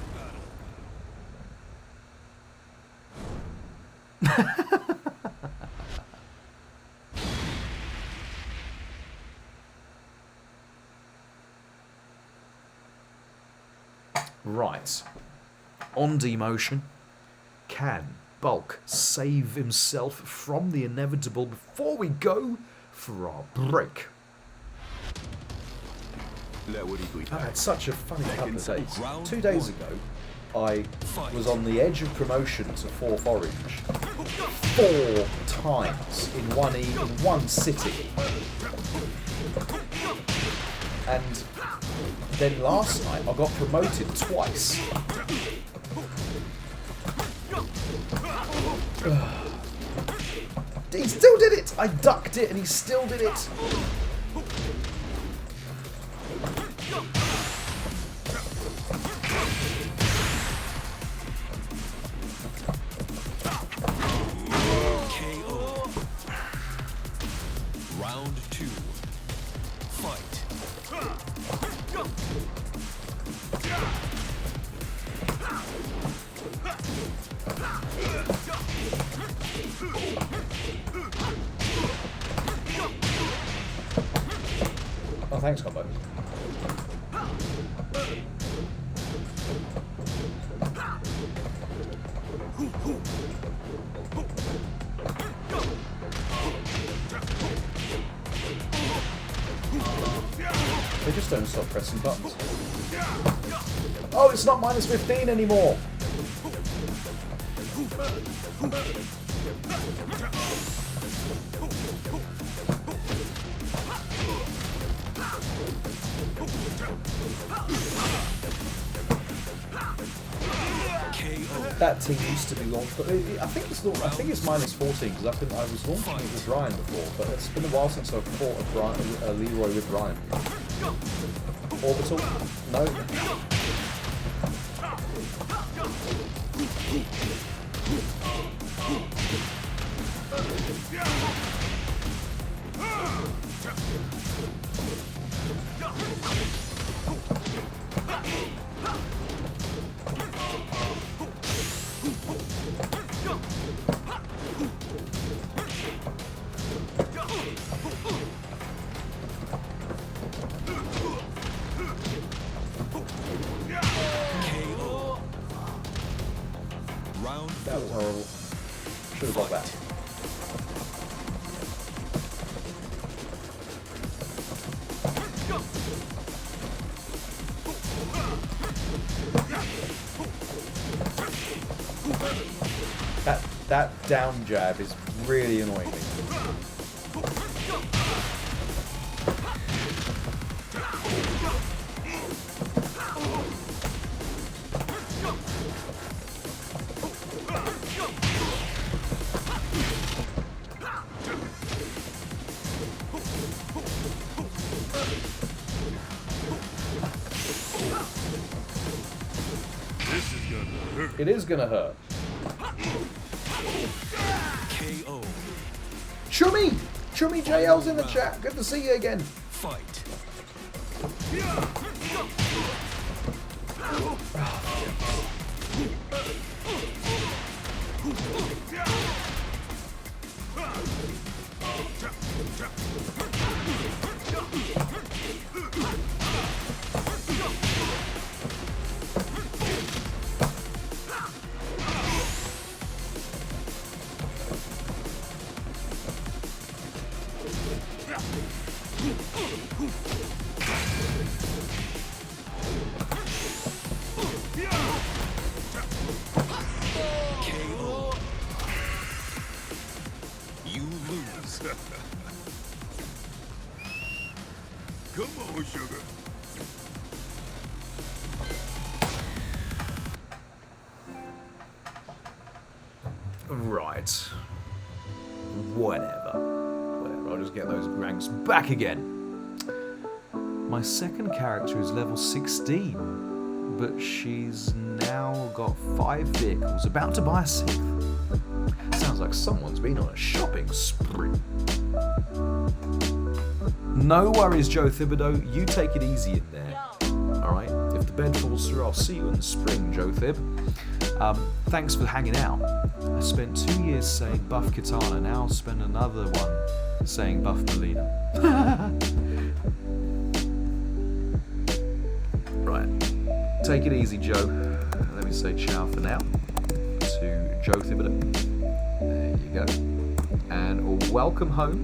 Right. On demotion, can Bulk save himself from the inevitable before we go for our break? I've had such a funny couple of days. 2 days ago, I was on the edge of promotion to 4th Orange 4 times in one sitting. And then last night I got promoted twice. He still did it! I ducked it and he still did it! KO. Round 2. Fight. Oh, thanks, Kombat. They just don't stop pressing buttons. Oh, it's not minus 15 anymore! That team used to be launched, but I think it's minus 14 because I was launching it with Ryan before, but it's been a while since I've fought a Leroy with Ryan. Orbital? No. That was horrible. Should have got that. That down jab is really annoying me. It is gonna hurt. KO. Chummy! Chummy JL's in the chat. Good to see you again. Fight. Right. Whatever. I'll just get those ranks back again. My second character is level 16, but she's now got 5 vehicles, about to buy a 6th. Sounds like someone's been on a shopping spree. No worries, Joe Thibodeau. You take it easy in there. Alright? If the bed falls through, I'll see you in the spring, Joe Thib. Thanks for hanging out. I spent 2 years saying buff Katana, now I'll spend another one saying buff Melina. Right. Take it easy, Joe. Let me say ciao for now to Joe Thibodeau. There you go. And welcome home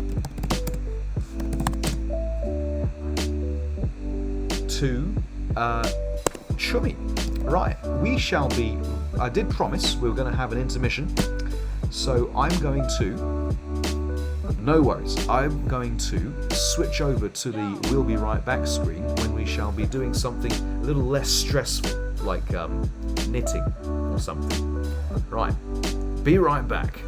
to Chummy. Right, we shall be... I did promise we were going to have an intermission, so I'm going to... No worries, I'm going to switch over to the we'll be right back screen when we shall be doing something a little less stressful, like knitting or something. Right, be right back.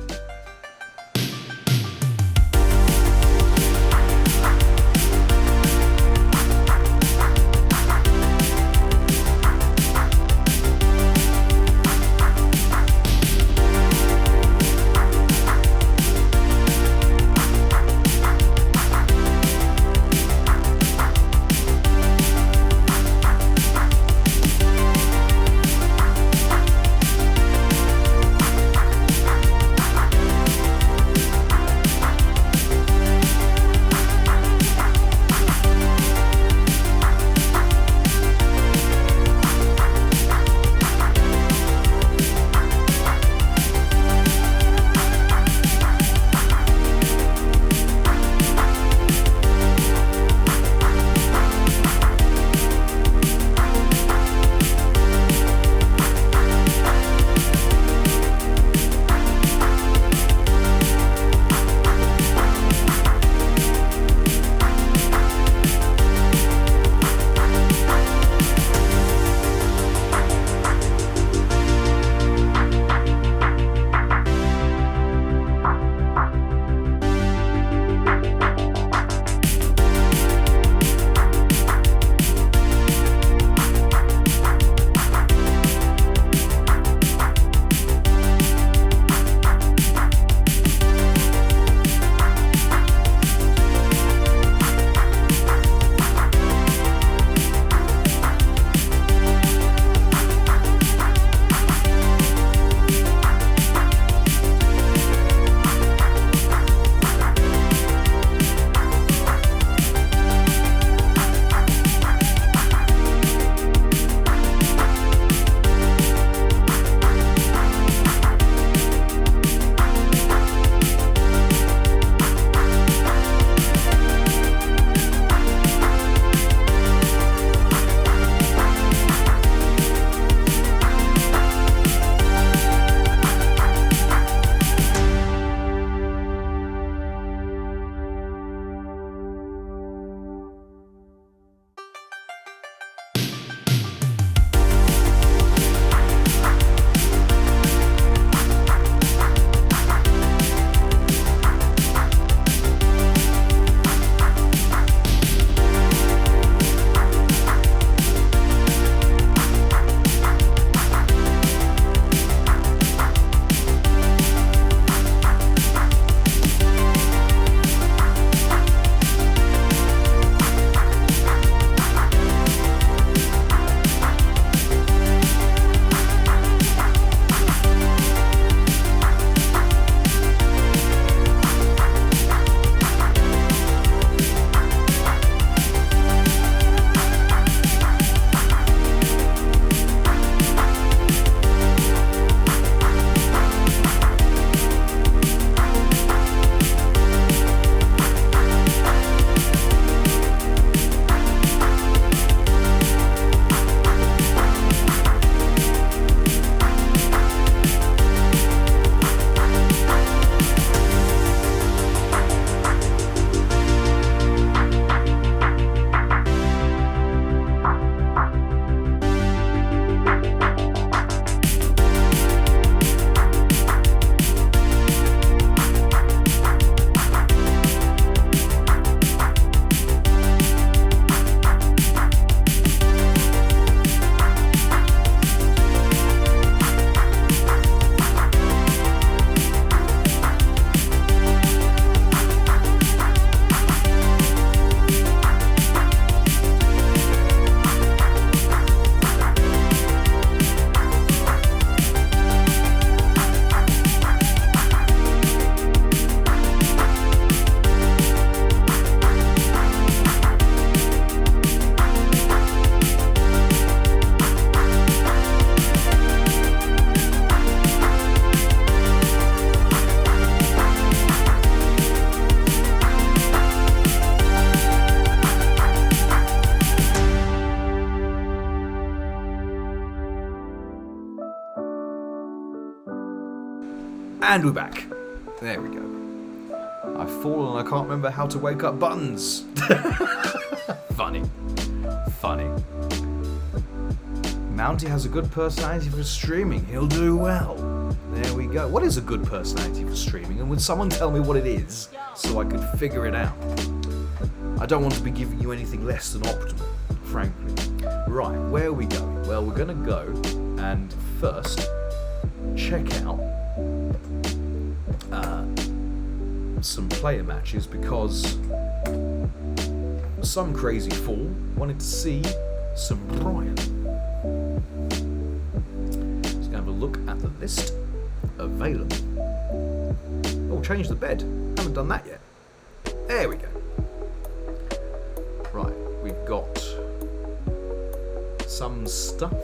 And we're back. There we go. I've fallen and I can't remember how to wake up buttons. Funny. Mounty has a good personality for streaming. He'll do well. There we go. What is a good personality for streaming? And would someone tell me what it is so I could figure it out? I don't want to be giving you anything less than optimal, frankly. Right, where are we going? Well, we're going to go and first check out some player matches because some crazy fool wanted to see some Brian. Let's go have a look at the list available. Oh, change the bed. Haven't done that yet. There we go. Right, we've got some stuff.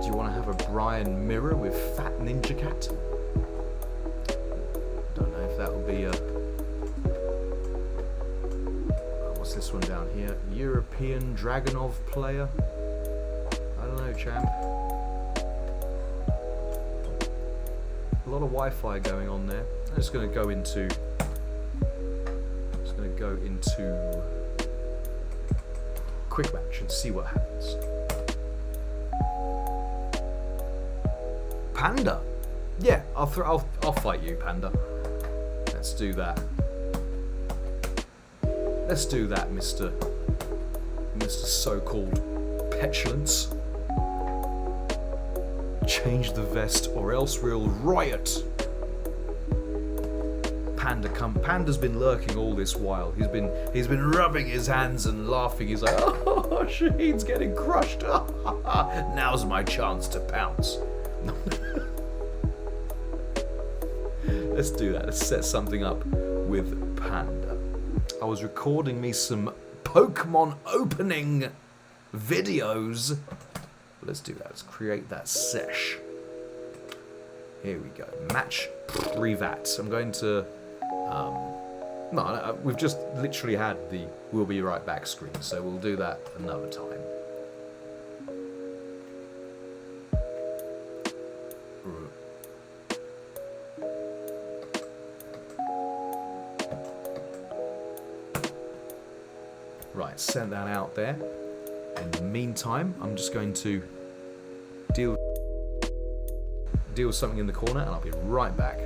Do you want to have a Brian mirror with Fat Ninja Cat? Don't know if that will be a... What's this one down here? European Dragonov player? I don't know, champ. A lot of Wi-Fi going on there. I'm just going to go into... quick match and see what happens. Panda. Yeah, I'll fight you, Panda. Let's do that. Let's do that, Mr. So-called petulance. Change the vest or else we'll riot. Panda's been lurking all this while. He's been rubbing his hands and laughing. He's like, oh, Shaheen's getting crushed. Now's my chance to pounce. Let's do that. Let's set something up with Panda. I was recording me some Pokemon opening videos. Let's do that. Let's create that sesh. Here we go. Match Privat. I'm going to... no, we've just literally had the "We'll be right back" screen, so we'll do that another time. Right, send that out there. In the meantime, I'm just going to deal with something in the corner, and I'll be right back.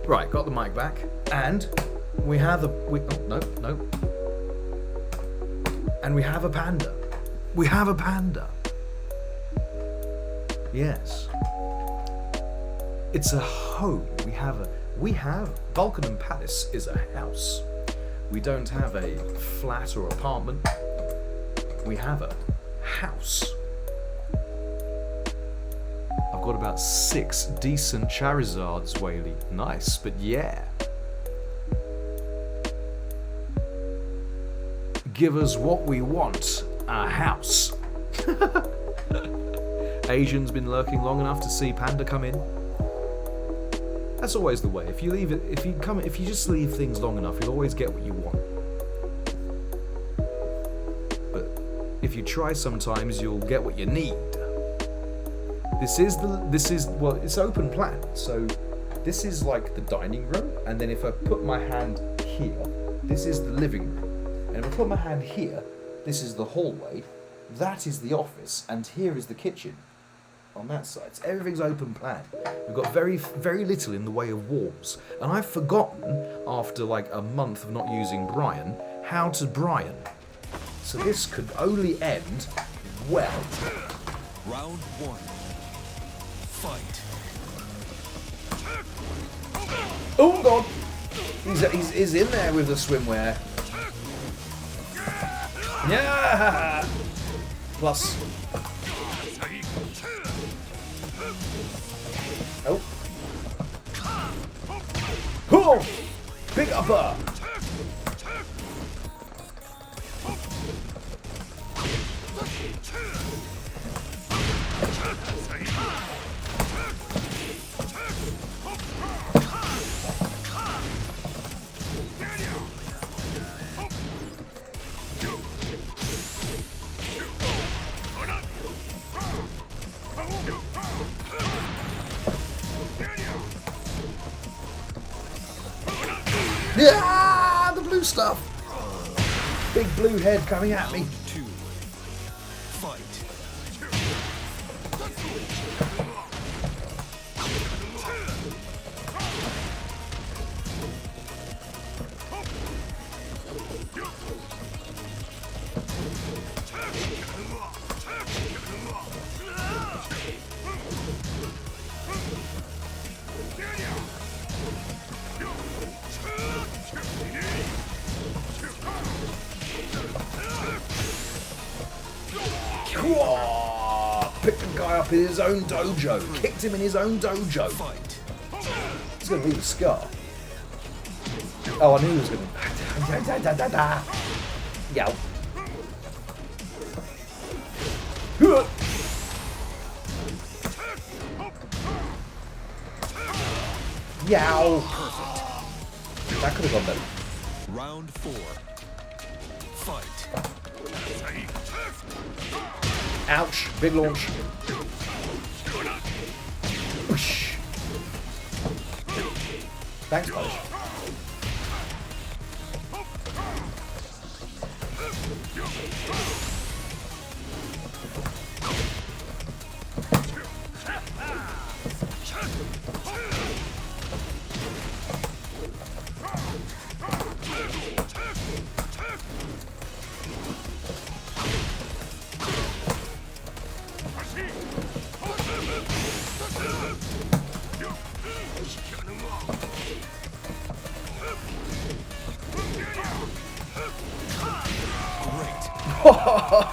Right, got the mic back, and we have and we have a panda. We have a panda. Yes. It's a home. We have Vulcan Palace is a house. We don't have a flat or apartment. We have a house. I've got about 6 decent Charizards, Whaley. Nice, but yeah. Give us what we want, a house. Asian's been lurking long enough to see Panda come in. That's always the way. If you just leave things long enough, you'll always get what you want. But if you try sometimes, you'll get what you need. This is well, it's open plan. So this is like the dining room, and then if I put my hand here, this is the living room. And if I put my hand here, this is the hallway, that is the office, and here is the kitchen on that side. So everything's open plan. We've got very, very little in the way of walls. And I've forgotten, after like a month of not using Brian, how to Brian. So this could only end well. Round 1. Fight. Oh god! He's in there with the swimwear. Yeah! Plus. Oh. Oh! Big upper! Yeah, the blue stuff. Big blue head coming at me. Two. Fight. Picked the guy up in his own dojo. Kicked him in his own dojo. Fight. He's going to leave a scar. Oh, I knew he was going to... Yow. Yow. That could have gone better. Round 4. Fight. Ouch. Big launch. Whoosh. Thanks, Polish.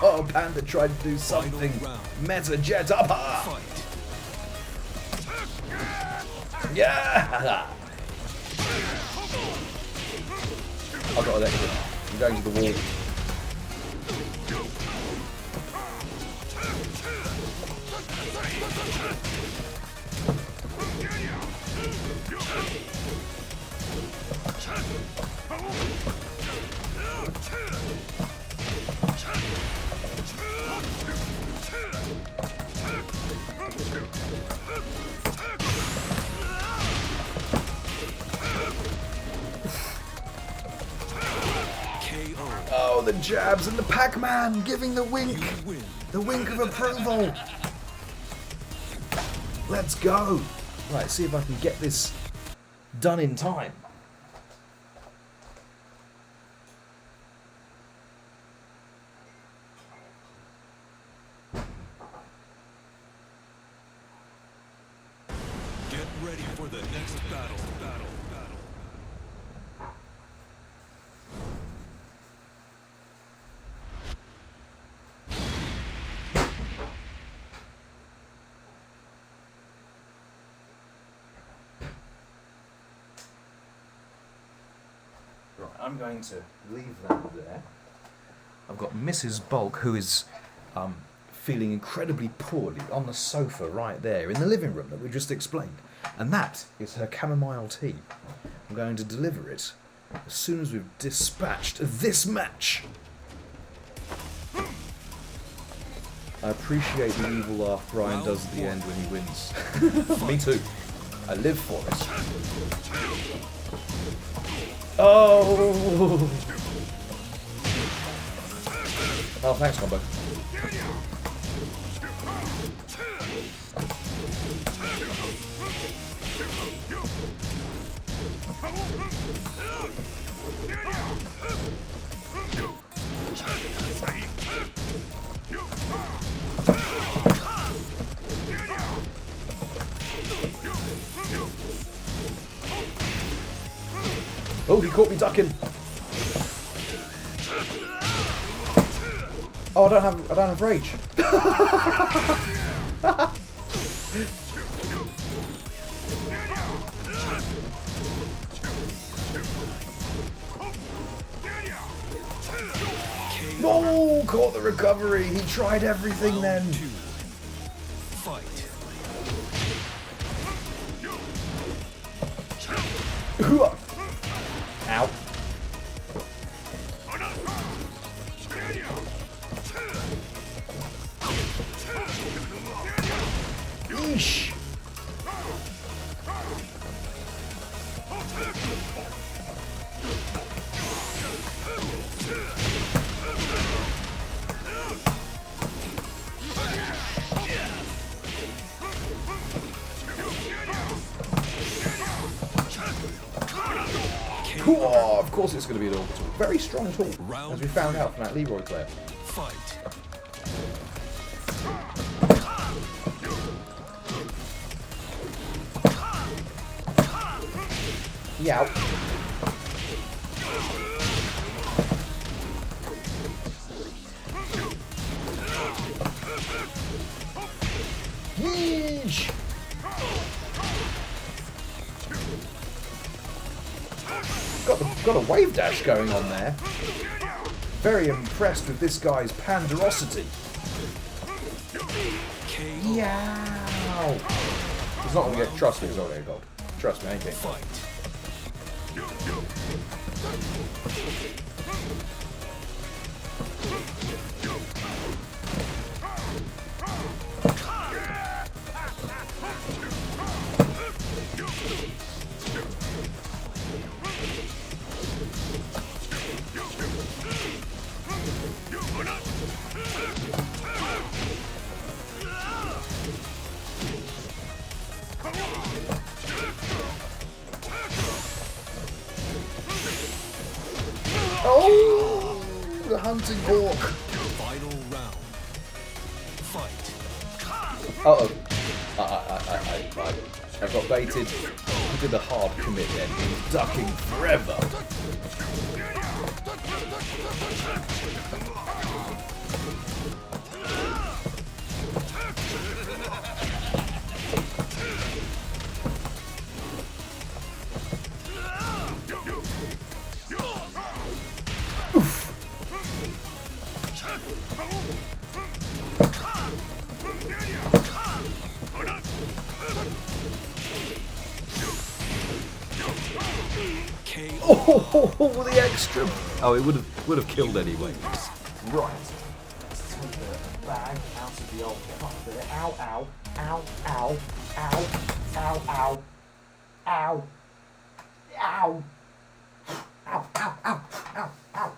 Oh, Panda tried to do something. Meta jet upper. Fight. Yeah. I've got an exit. I'm going to the wall. Oh, the jabs and the Pac-Man giving the wink. The wink of approval. Let's go. Right, see if I can get this done in time. Get ready for the next battle. Right, I'm going to leave that there. I've got Mrs. Bulk, who is feeling incredibly poorly on the sofa right there in the living room that we just explained. And that is her chamomile tea. I'm going to deliver it as soon as we've dispatched this match. I appreciate the evil laugh Brian does at the end when he wins. Me too. I live for it. Oh! Oh, thanks, Combo. Oh, he caught me ducking. Oh, I don't have rage. No, caught the recovery. He tried everything then. Fight. Ow. Yeesh. Oh, of course it's going to be an orbital. Very strong tool, as we found out from that Leroy player. Fight. Yeah. Yeesh. Got a wave dash going on there. Very impressed with this guy's panderosity. Yow. He's not going to get, trust me, he's not going to get gold. Trust me, I ain't getting gold. Oh, the hunting hawk. Final round. Fight. Uh-oh. I got baited. I did a hard commit then. He was ducking forever. Oh, the extra! Oh, it would have killed anyway. Right. Let's take the bag out of the old cup there. Ow, ow, ow, ow, ow, ow, ow, ow, ow, ow, ow, ow, ow, ow.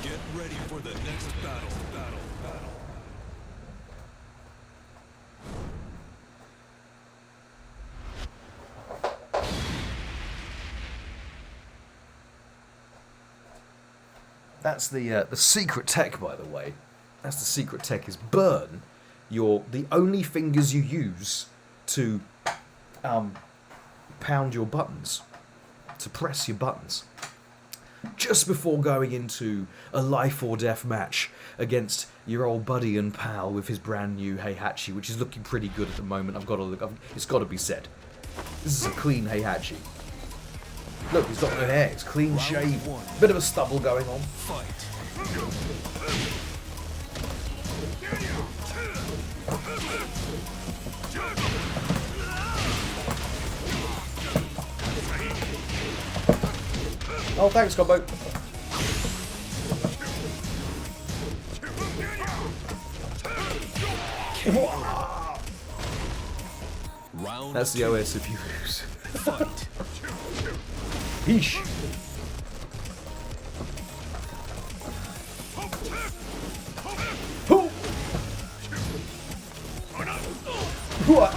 Get ready for the next battle. That's the secret tech, by the way. That's the secret tech, is burn the only fingers you use to pound your buttons, to press your buttons, just before going into a life or death match against your old buddy and pal with his brand new HEIHACHI, which is looking pretty good at the moment. It's got to be said. This is a clean HEIHACHI. Look, he's got no hair. It's clean shaved. Bit of a stubble going on. Oh, thanks, Combo. That's the OS if you lose. Yeesh. What?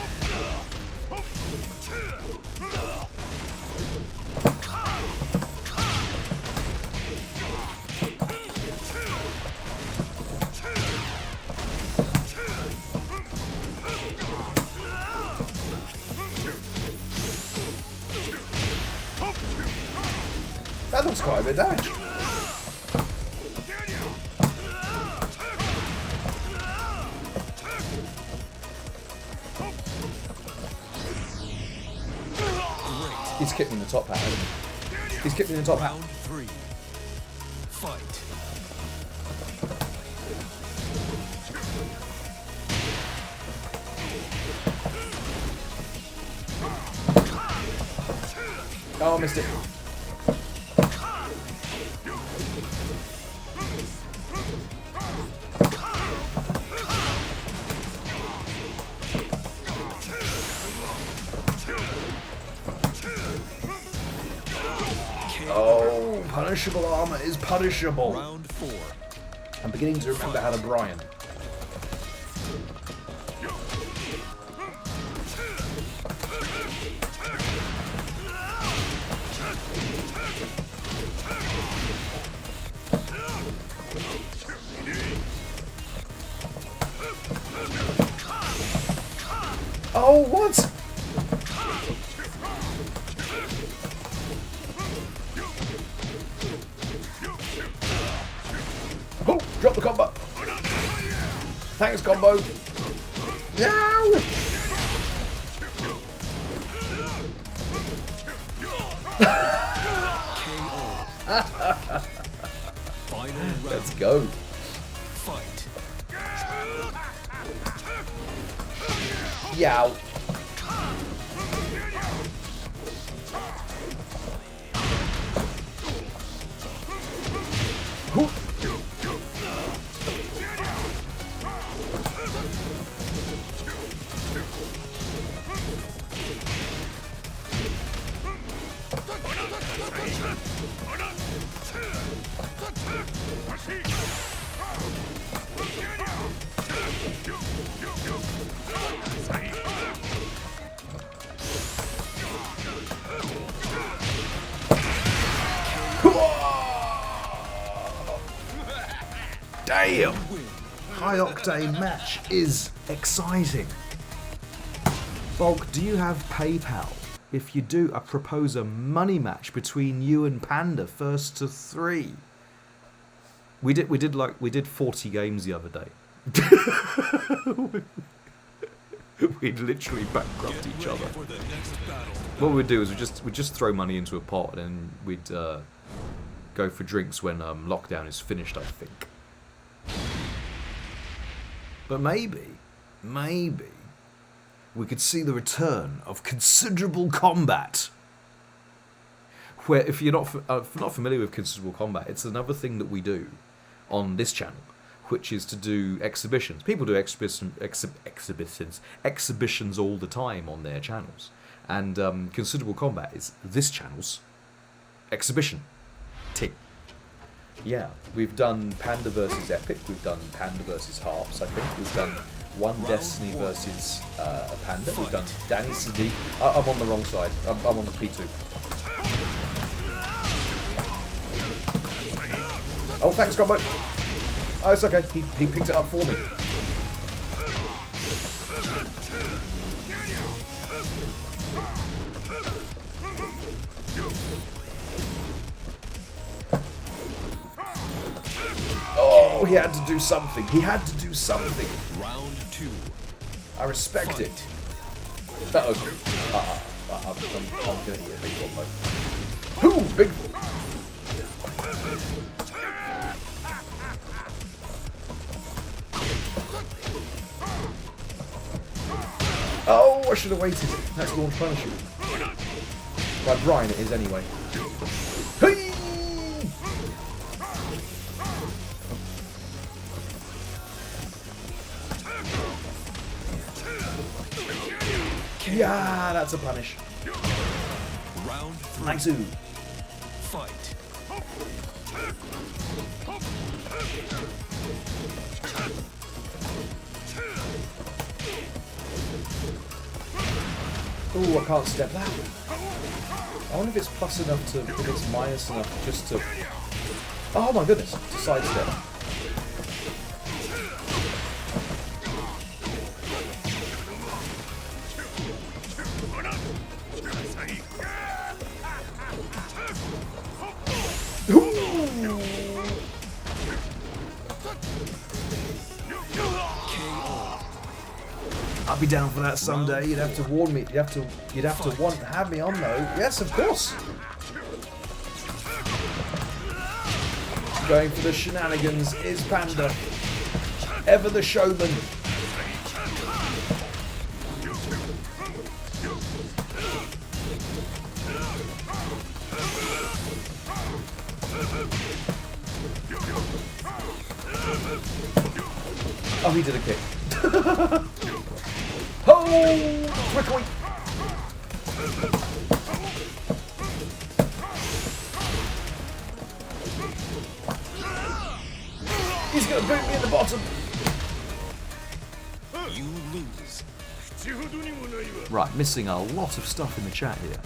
That looks quite a bit of damage. He's kicked me in the top hat, hasn't he? He's kicked me in the top hat. Round 3. Fight. Oh, I missed it. Oh, punishable armor is punishable. Round 4. I'm beginning to remember how to Brian. Oh, what? Oh, drop the combo. Thanks, combo. No! Final round. Let's go. Fight. Yow. Hoo. Damn! High octane match is exciting. Bulk, do you have PayPal? If you do, I propose a money match between you and Panda, first to 3. We did 40 games the other day. We'd literally bankrupt each other. For the next battle. What we'd do is we'd just throw money into a pot and we'd go for drinks when lockdown is finished, I think. But maybe we could see the return of considerable combat. Where, if you're not familiar with considerable combat, it's another thing that we do on this channel, which is to do exhibitions. People do exhibitions all the time on their channels, and considerable combat is this channel's exhibition. Tick. Yeah, we've done Panda versus Epic, we've done Panda versus Harps, I think, we've done One Destiny versus Panda, we've done Danny Sadiq. I'm on the wrong side, I'm on the P2. Oh, thanks, Kombat. Oh, it's okay, he picked it up for me. Oh, he had to do something. He had to do something. Round 2. I respect it. I'm gonna get a big combo. Who? Big. Oh, I should have waited. That's launch punishment. Right, Brian it is anyway. Hey! Yeah, that's a punish. Round 3. Nice. Fight. Ooh, I can't step that. I wonder if it's plus enough to, if it's minus enough just to... Oh my goodness, to sidestep. I'll be down for that someday. You'd have to warn me. You'd have to want to have me on though. Yes, of course. Going for the shenanigans is Panda. Ever the showman. Oh, he did a kick. Oh, quickly. He's going to boot me in the bottom. You lose. Right, missing a lot of stuff in the chat here.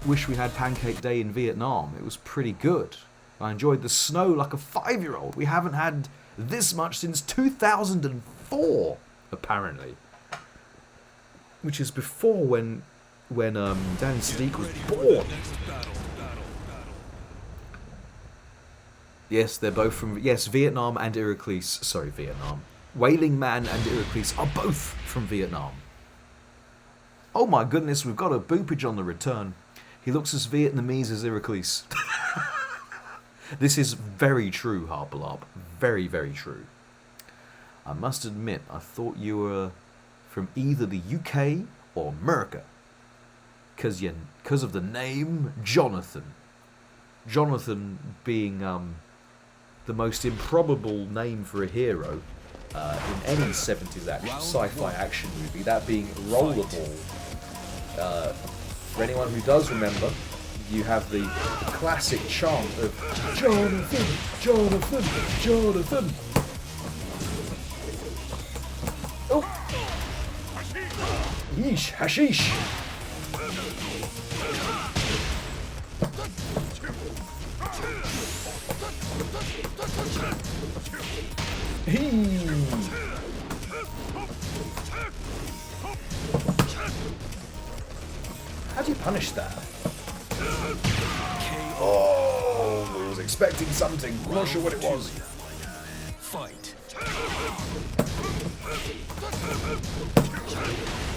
Wish we had Pancake Day in Vietnam. It was pretty good. I enjoyed the snow like a 5-year-old. We haven't had this much since 2004, apparently. Which is before when Danny Sadiq was born. Yes, they're both from... Yes, Vietnam and Iroquois. Sorry, Vietnam. Wailing Man and Iroquois are both from Vietnam. Oh my goodness, we've got a boopage on the return. He looks as Vietnamese as Iroquois. This is very true, Harpalop. Very, very true. I must admit, I thought you were from either the UK or America. Because of the name Jonathan. Jonathan being the most improbable name for a hero in any 70s sci-fi action movie. That being Rollerball. For anyone who does remember, you have the classic chant of Jonathan, Jonathan, Jonathan. Oh! Yeesh, hashish! How do you punish that? Oh, I was expecting something. I'm not sure what it was. Fight.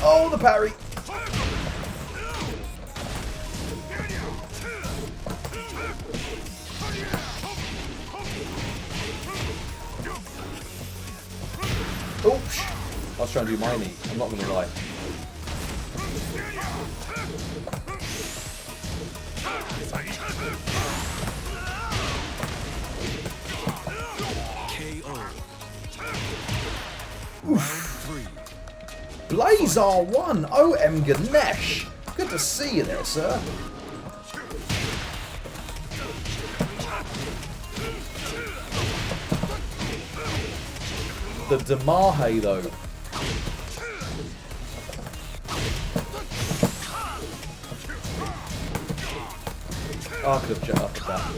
Oh, the parry. Oops. I was trying to do my knee. I'm not going to lie. Blaze R1, OM Ganesh. Good to see you there, sir. The Damahe, though. Oh, I could have jumped up at that.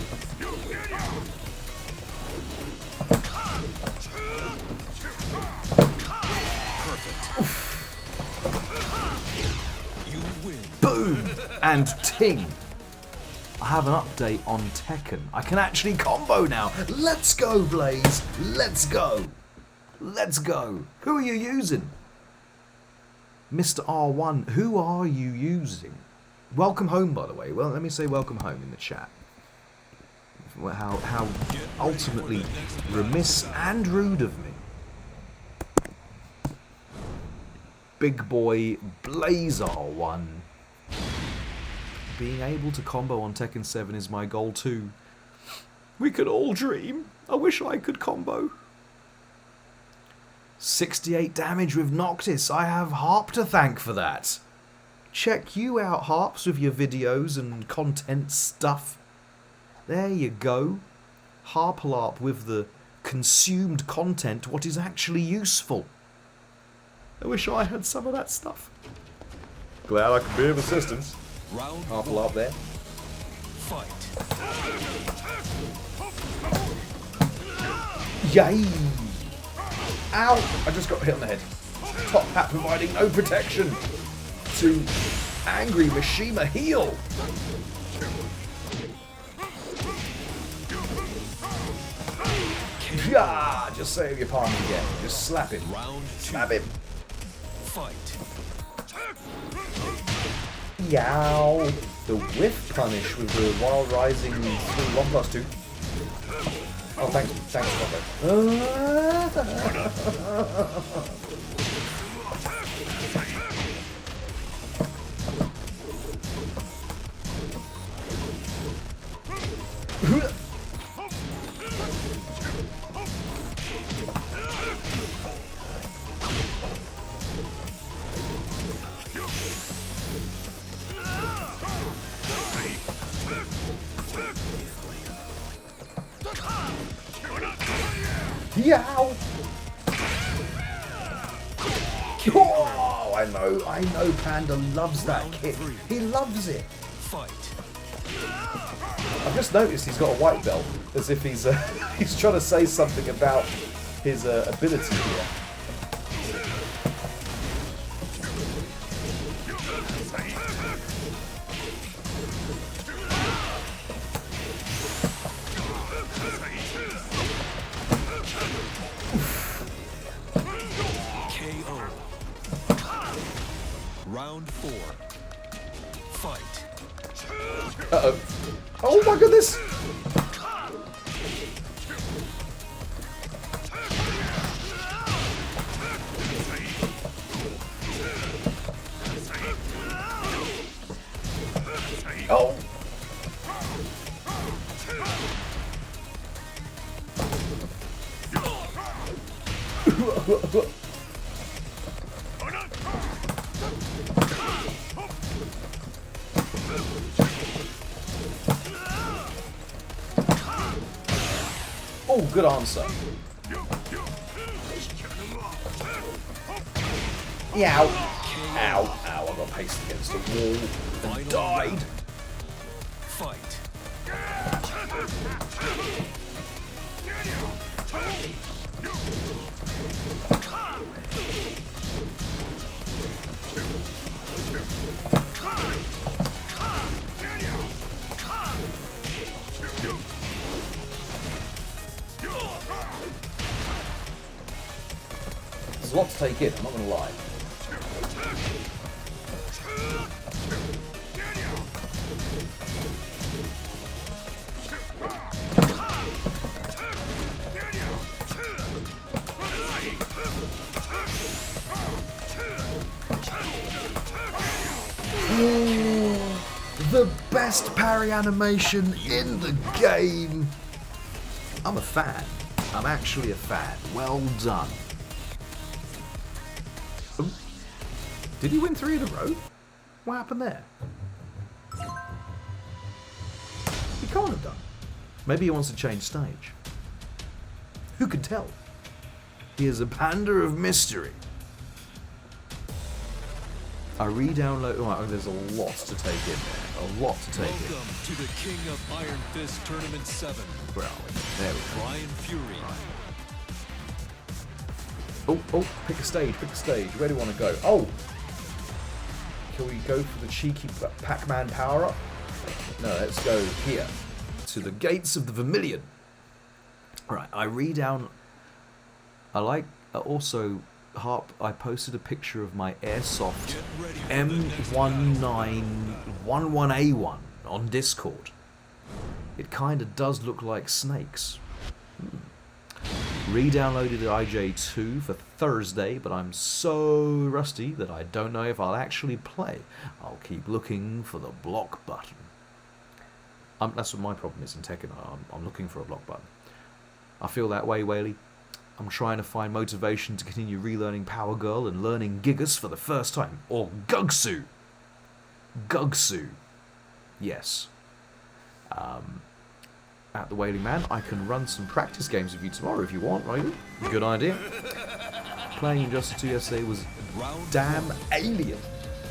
Boom! And ting! I have an update on Tekken. I can actually combo now. Let's go, Blaze. Let's go. Let's go. Who are you using? Mr. R1, who are you using? Welcome home, by the way. Well, let me say welcome home in the chat. How ultimately remiss and rude of me. Big boy Blaze R1. Being able to combo on Tekken 7 is my goal too. We could all dream. I wish I could combo. 68 damage with Noctis. I have Harp to thank for that. Check you out, Harps, with your videos and content stuff. There you go. Harpalarp with the consumed content, what is actually useful. I wish I had some of that stuff. Glad I could be of assistance. Harpalarp there. Fight. Yay! Ow! I just got hit on the head. Top hat providing no protection to angry Mishima heal. Yeah, just save your palm again. Just slap him. Round 2. Slap him. Fight. Yow. The whiff punish with the Wild Rising 1+2. Oh, thanks, Yow! Oh, I know Panda loves that kick. He loves it. Fight. I've just noticed he's got a white belt, as if he's he's trying to say something about his ability here. Round 4. Fight. Uh-oh. Oh my goodness! Oh! Oh, good answer. Yow. Ow. Ow, I got paced against the wall and died. Fight. There's a lot to take in, I'm not going to lie. The best parry animation in the game. I'm a fan. I'm actually a fan. Well done. Ooh. Did he win 3 in a row? What happened there? He can't have done. Maybe he wants to change stage. Who can tell? He is a panda of mystery. I re-download. Oh, there's a lot to take in there. A lot to take in. Welcome to the King of Iron Fist Tournament 7. Where are we? There we go. Brian Fury. Oh, pick a stage, pick a stage. Where do you want to go? Oh! Can we go for the cheeky Pac-Man power-up? No, let's go here. To the gates of the Vermilion. Alright, I read-down... I like... also... I posted a picture of my Airsoft M1911A1 on Discord. It kinda does look like snakes. Re-downloaded IJ2 for Thursday, but I'm so rusty that I don't know if I'll actually play. I'll keep looking for the block button. That's what my problem is in Tekken. I'm looking for a block button. I feel that way, Whaley. I'm trying to find motivation to continue relearning Power Girl and learning Gigas for the first time. Or Gugsu. Gugsu. Yes. At the Wailing Man, I can run some practice games with you tomorrow if you want, right? Good idea. Playing Injustice 2 yesterday was damn alien.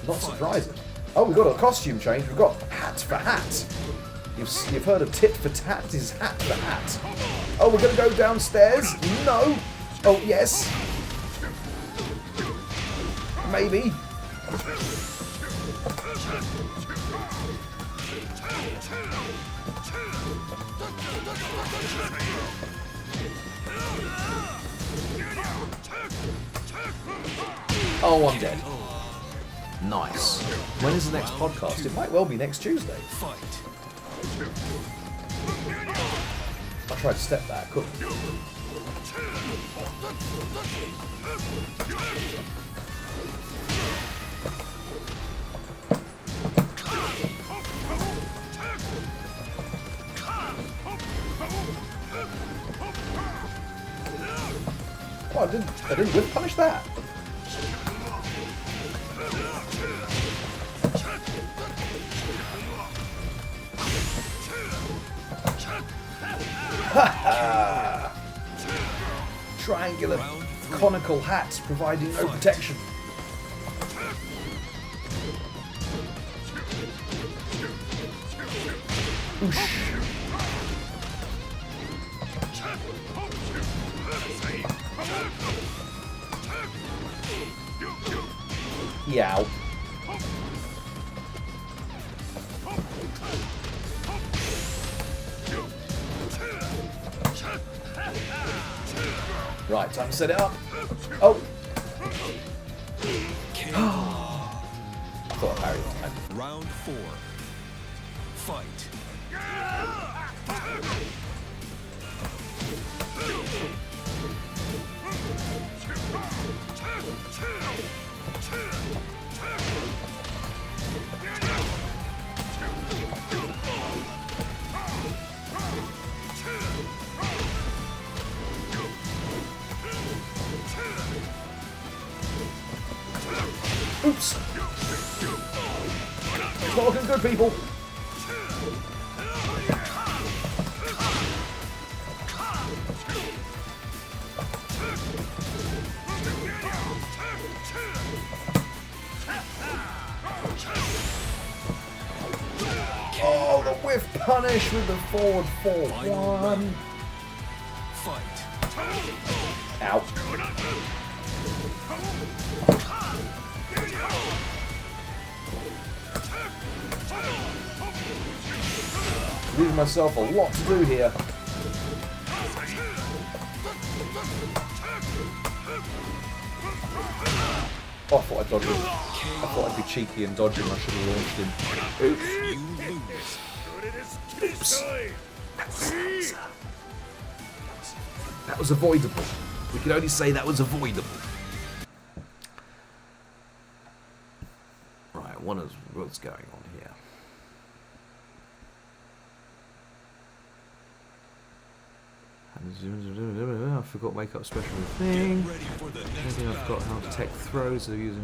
Not surprising. Oh, we've got a costume change. We've got hat for hat. You've heard of tit for tat? This is hat for hat. Oh, we're going to go downstairs? No. Oh, yes. Maybe. Oh, I'm dead. Nice. When is the next podcast? It might well be next Tuesday. I tried to step back, couldn't. Oh, I didn't whip punish that. Triangular conical hats providing no protection. Oosh. Yow. Right, time to set it up. Oh! I thought I parried that. Round 4. Fight. Oops! It's not looking good, people! Oh, the whiff punish with the forward 4-1. Ow. Leaving myself a lot to do here. Oh, I thought I'd dodge him. I thought I'd be cheeky and dodge him. I should have launched him. Oops. Oops. That was avoidable. We can only say that was avoidable. Right, what's going on here? I forgot to make up special thing. Maybe I've got how to tech throws. So using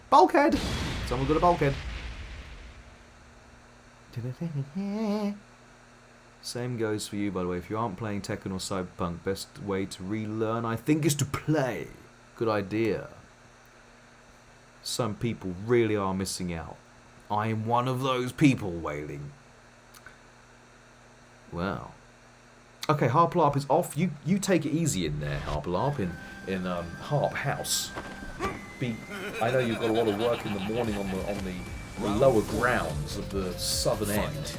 bulkhead. Someone got a bulkhead. Same goes for you, by the way. If you aren't playing Tekken or Cyberpunk, best way to relearn, I think, is to play. Good idea. Some people really are missing out. I am one of those people, Wailing. Well. Okay, Harplarp is off. You take it easy in there, Harplarp, in Harp House. I know you've got a lot of work in the morning on the lower grounds of the southern end.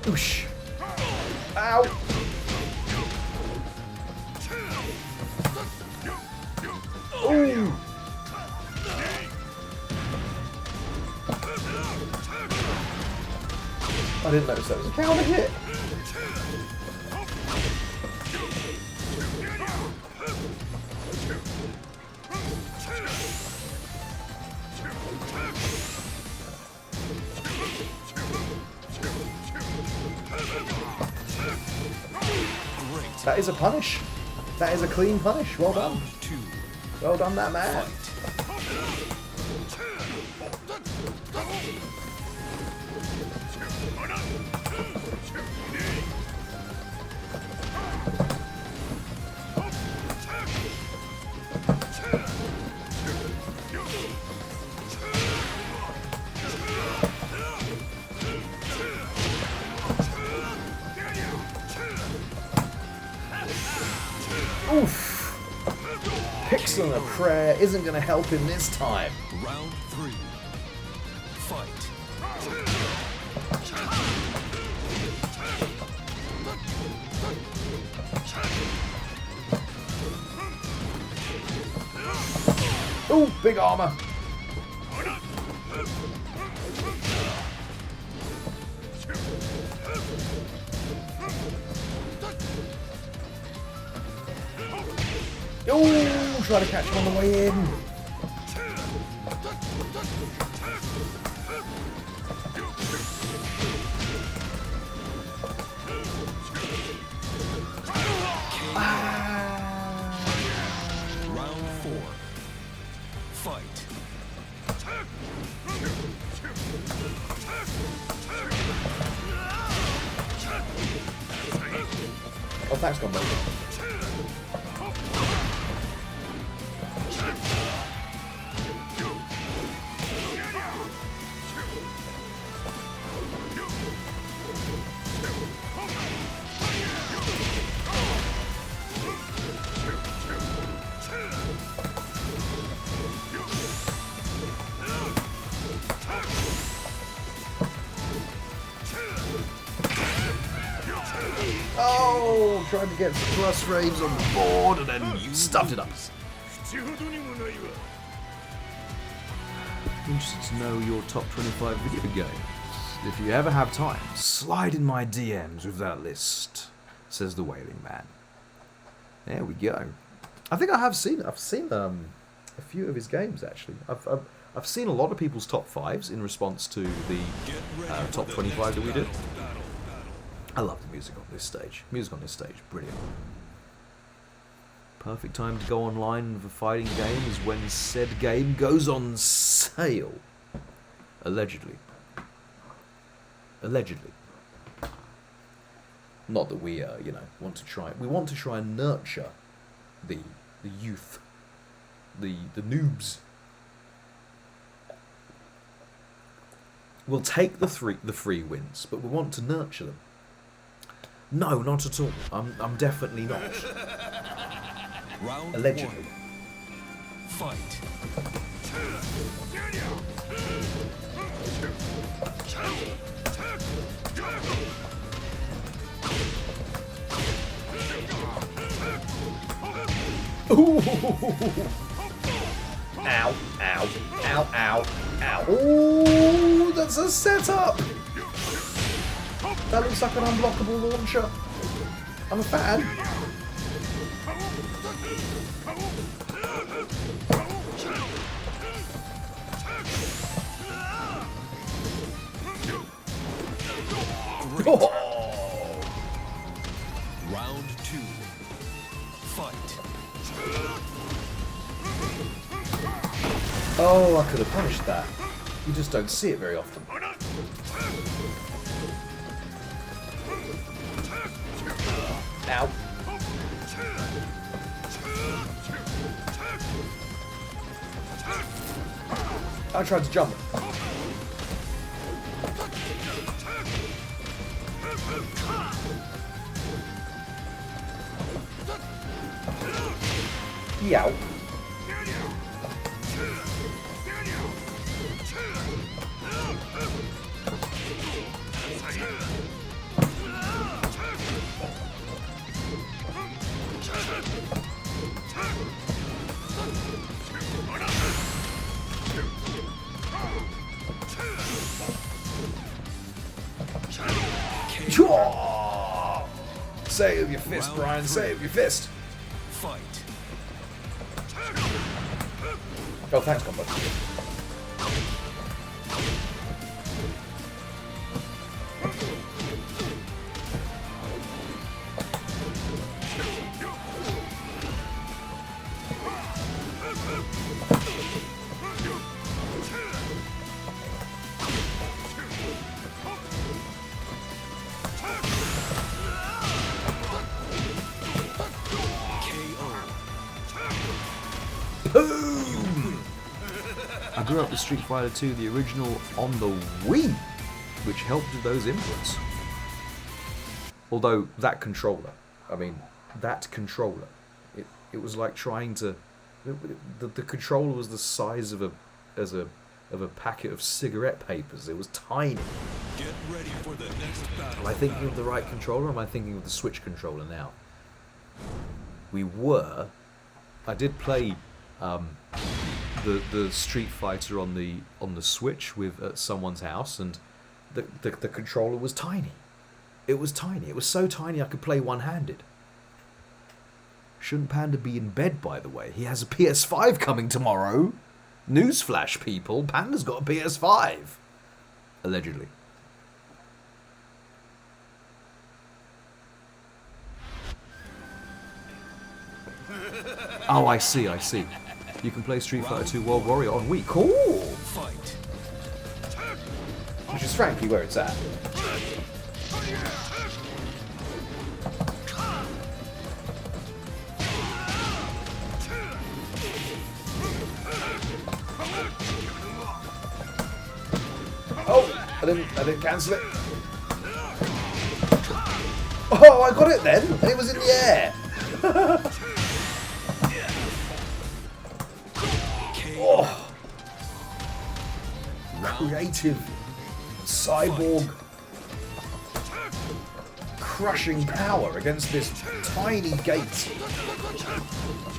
Oosh. Ow. Ooh. I didn't notice that was a counter hit. That is a punish. That is a clean punish. Well done. Well done, that man. Oof. Pixie whistle and a prayer isn't going to help him this time. Round 3. Fight. Ooh, big armor. Ooh, try to catch him on the way in. Round 4. Fight. Oh, thanks, Kombat. Oh, trying to get plus frames on the board and then stuffed it up. Interested to know your top 25 video games. If you ever have time, slide in my DMs with that list, says the Wailing Man. There we go. I think I've seen a few of his games actually. I've seen a lot of people's top 5s in response to the top 25 that we did. I love the music on this stage. Music on this stage, brilliant. Perfect time to go online with a fighting game is when said game goes on sale. Allegedly. Allegedly. Not that we, want to try. We want to try and nurture the youth, the noobs. We'll take the free wins, but we want to nurture them. No, not at all. I'm definitely not. Round Allegedly. 1. Fight. Ooh. Ow, ow, ow, ow, ow. Ooh, that's a setup. That looks like an unblockable launcher. I'm a fan. Oh. Round 2. Fight. Oh, I could have punished that. You just don't see it very often. Ow. I tried to jump. Yow. Say it with your fist, Brian. Say it with your fist. Fight. Oh, thanks, Kombat. I grew up with Street Fighter 2, the original, on the Wii, which helped with those inputs. Although that controller, it was like trying to The controller was the size of a packet of cigarette papers. It was tiny. Get ready for the next battle. Am I thinking of the right controller, or am I thinking of the Switch controller now? I did play the Street Fighter on the Switch at someone's house, and the controller was tiny. It was tiny. It was so tiny I could play one-handed. Shouldn't Panda be in bed, by the way? He has a PS5 coming tomorrow. Newsflash, people. Panda's got a PS5. Allegedly. Oh, I see. You can play Street Fighter 2 World Warrior on Wii. Cool! Fight. Which is frankly where it's at. Oh, I didn't cancel it. Oh, I got it then. It was in the air. Oh. Creative cyborg crushing power against this tiny gate.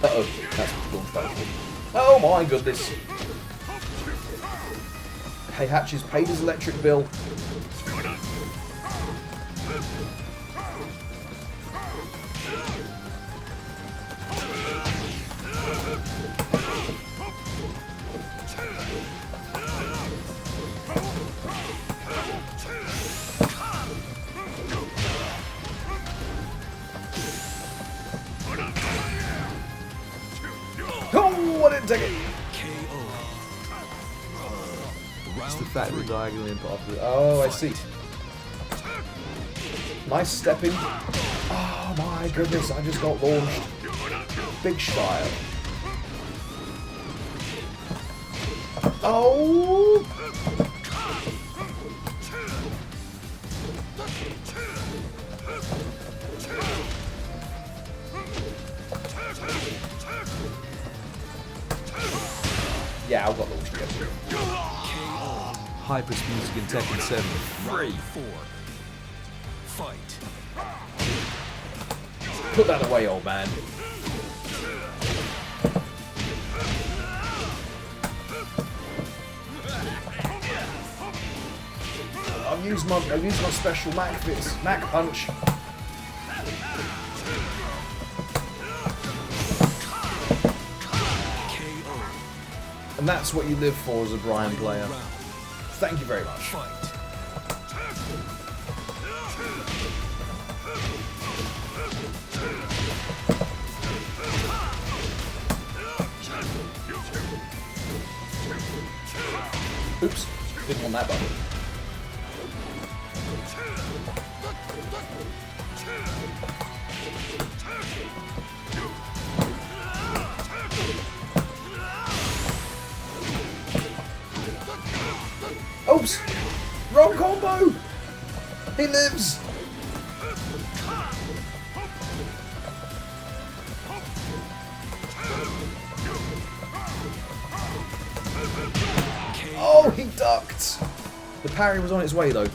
Uh-oh, that's what the launch pad is. Oh my goodness. Heihachi's paid his electric bill. Oh, I didn't take it. It's the fact that diagonally and after. Oh, I see. Nice stepping. Oh my goodness, I just got launched. Big style. Oh! Yeah, I got launched again. Hyper's music in Tekken 7. 3. 4. Fight. Put that away, old man. I've used my special Mac punch. And that's what you live for as a Brian player. Thank you very much. Oops, didn't want that button. Oops! Wrong combo! He lives! Oh, he ducked! The parry was on its way though.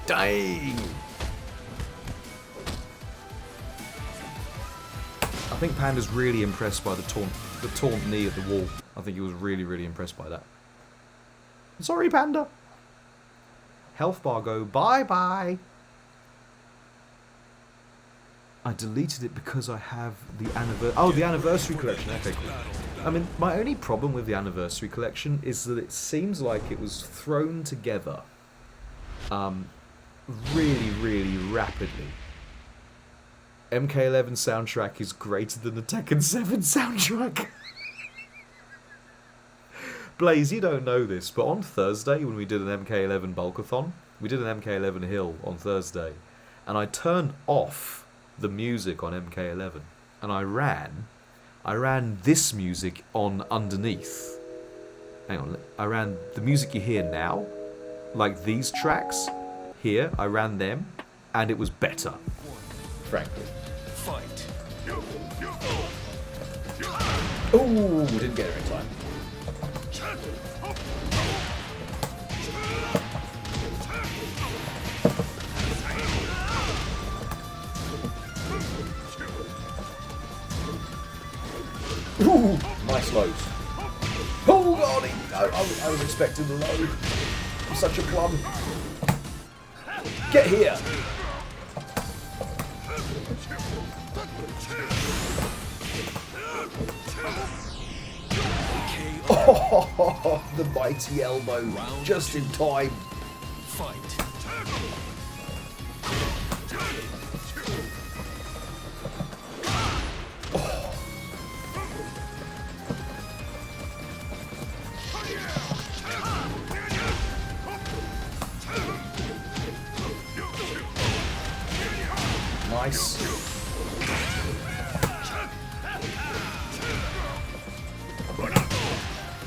Dang! I think Panda's really impressed by the taunt knee at the wall. I think he was really, really impressed by that. Sorry, Panda. Health bar go bye-bye. I deleted it because I have the the anniversary collection. Okay, cool. I mean, my only problem with the anniversary collection is that it seems like it was thrown together really, really rapidly. MK11 soundtrack is greater than the Tekken 7 soundtrack. Blaze, you don't know this, but on Thursday when we did an MK11 bulkathon, we did an MK11 hill on Thursday, and I turned off the music on MK11, and I ran this music on underneath. Hang on, I ran the music you hear now, like these tracks here, I ran them, and it was better, frankly. Fight. Oh, didn't get her in time. Ooh, nice lows. Oh god, I was expecting the low. I'm such a plum. Get here. Oh, the mighty elbow, just in time. Fight. Nice.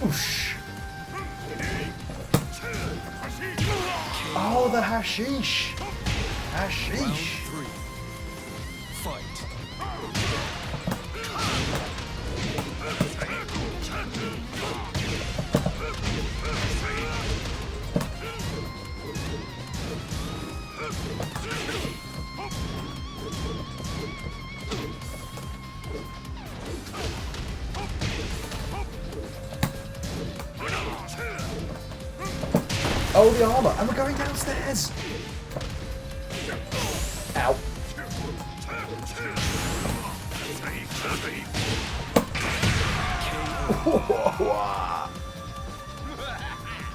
Whoosh. Oh, the hashish. Hashish. Round 3. Fight. Oh, the armor. And we're going downstairs. Ow.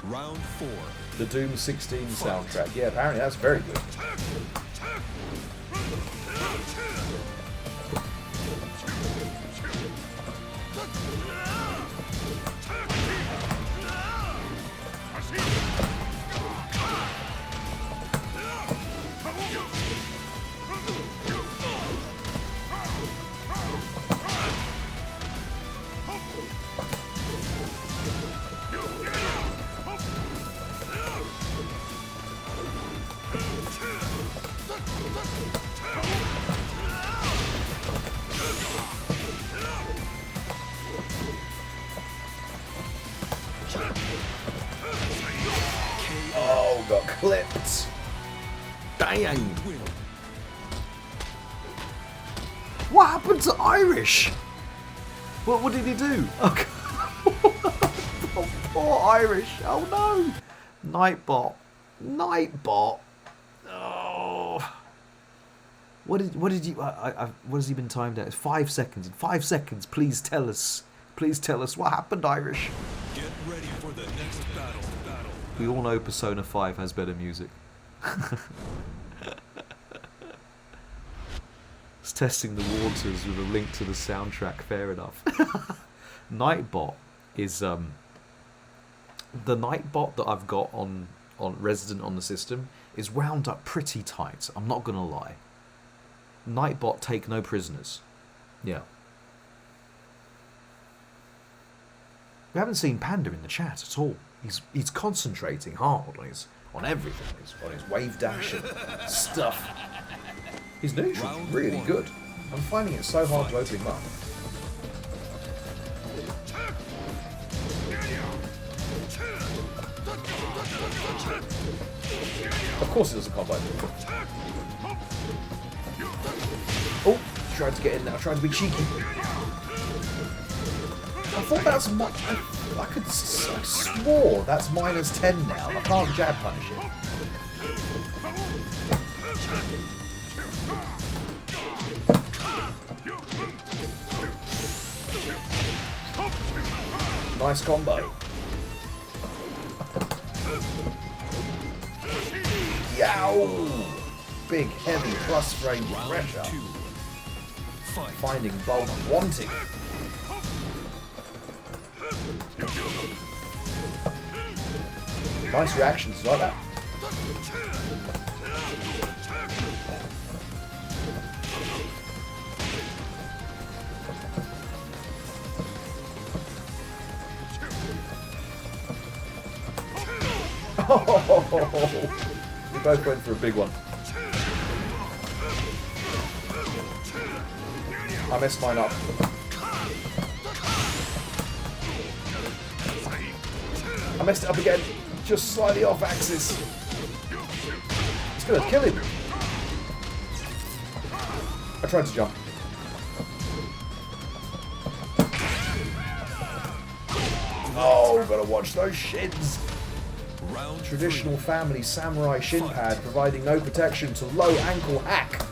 Round 4. The Doom 16 soundtrack. Yeah, apparently that's very good. Oh, got clipped. Dang. What happened to Irish? What did he do? Oh, poor Irish. Oh no. Nightbot. Nightbot. Oh. What has he been timed at? It's 5 seconds. In 5 seconds, please tell us. Please tell us what happened, Irish. Get ready for the next battle. We all know Persona 5 has better music. It's testing the waters with a link to the soundtrack, fair enough. Nightbot is the Nightbot that I've got on Resident on the system is wound up pretty tight, I'm not gonna lie. Nightbot take no prisoners. Yeah. We haven't seen Panda in the chat at all. He's concentrating hard on everything. On his wave dash and stuff. His neutral's really good. I'm finding it so hard to open him up. Of course it doesn't combo. Oh, tried to get in there. Tried to be cheeky. I thought that's much. I swore that's -10 now. I can't jab punish it. Nice combo. Yow! Big, heavy plus frame pressure. Finding bulk wanting. Nice reactions like that. We both went for a big one. I messed mine up. messed it up again. Just slightly off axis. It's gonna kill him. I tried to jump. Oh, gotta watch those shins. Traditional family samurai shin pad providing no protection to low ankle hack.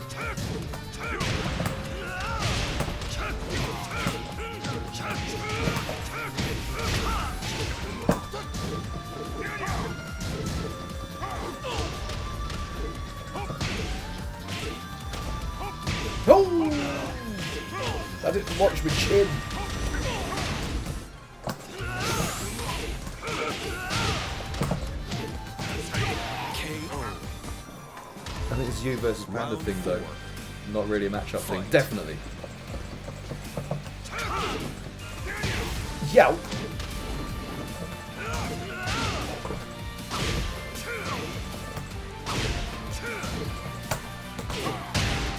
Oh! I didn't watch my chin. I think it's you versus Panda thing though. Not really a matchup thing. Definitely. Yow!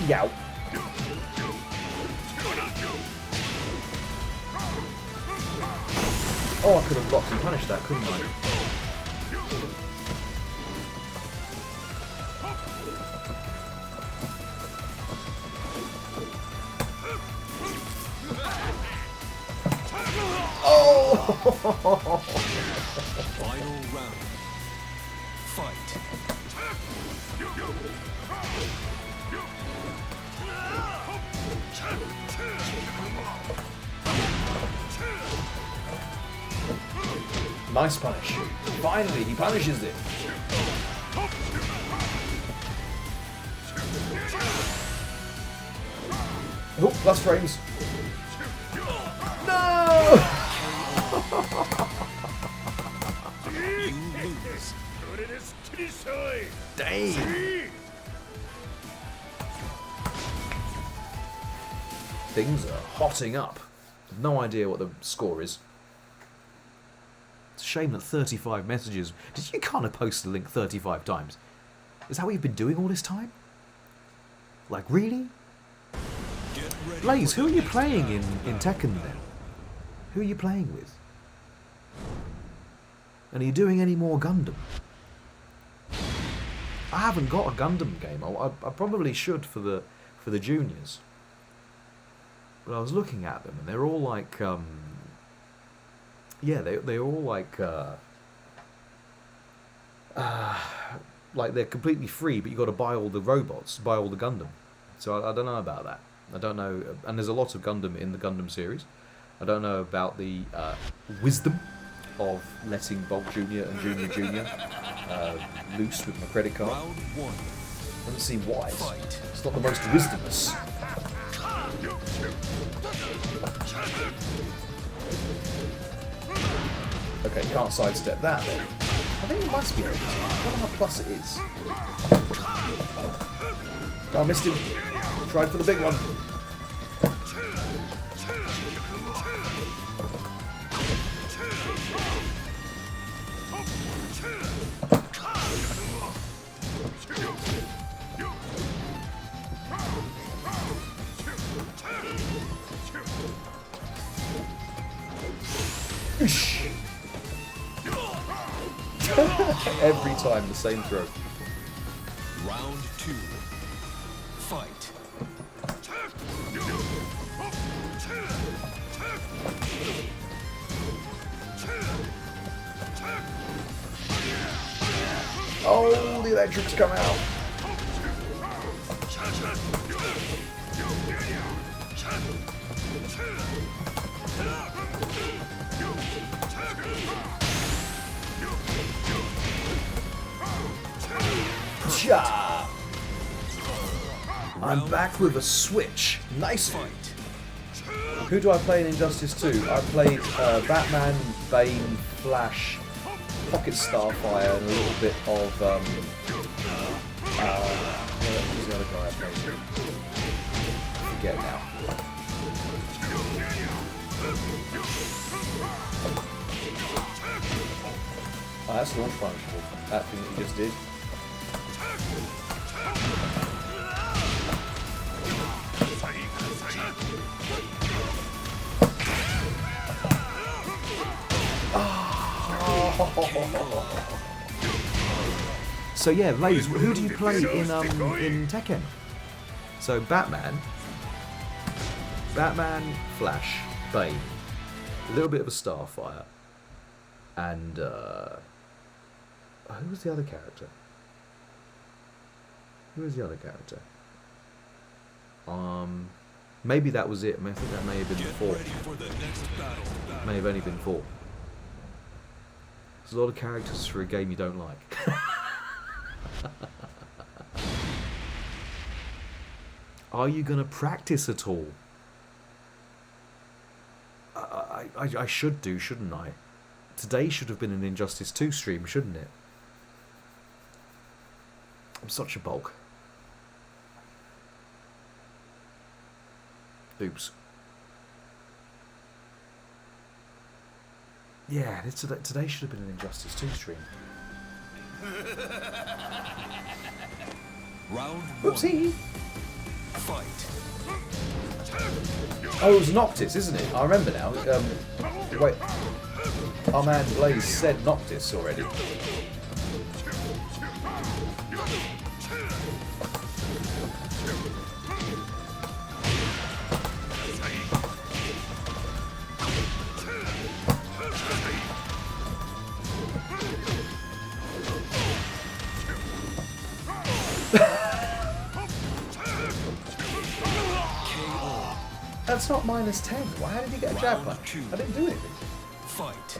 Yow! Oh, I could have blocked and punished that, couldn't I? Final round. Fight. Nice punish. Finally, he punishes it. Oh, plus frames. No! Dang! Things are hotting up. No idea what the score is. It's a shame that 35 messages. Did you kind of post the link 35 times? Is that what you've been doing all this time? Like, really? Blaze, who are you playing in Tekken then? Who are you playing with? And are you doing any more Gundam? I haven't got a Gundam game. I probably should for the juniors. But I was looking at them and they're all like, yeah, they're all like they're completely free, but you got to buy all the robots, buy all the Gundam. So I don't know about that. I don't know, and there's a lot of Gundam in the Gundam series. I don't know about the wisdom of letting Bolt Jr. and Junior loose with my credit card. Round one. Doesn't seem wise. It's not the most wisdomous. Okay, can't sidestep that then. I think it must be able to. I don't know how plus it is. Oh, I missed him. Tried for the big one. Every time the same throw. Round two. Fight. Oh, the electrics come out. Ja! I'm back with a switch. Nice fight. Who do I play in Injustice 2? I played Batman, Bane, Flash, Pocket Starfire, and a little bit of who's the other guy I played? Forget now. Oh, that's launch punishable. That thing that you just did. So yeah, ladies, who do you play in Tekken? So Batman, Flash, Bane, a little bit of a Starfire, and who was the other character? Maybe that was it. I think that may have been 4. May have only been 4. There's a lot of characters for a game you don't like. Are you gonna practice at all? I should do, shouldn't I? Today should have been an Injustice 2 stream, shouldn't it? I'm such a bulk. Oops. Yeah, today should have been an Injustice 2 stream. Round 1. Oopsie! Fight. Oh, it was Noctis, isn't it? I remember now. Wait. Our man Blaze said Noctis already. That's not -10. Well, how did he get a jab punch? I didn't do anything. Fight.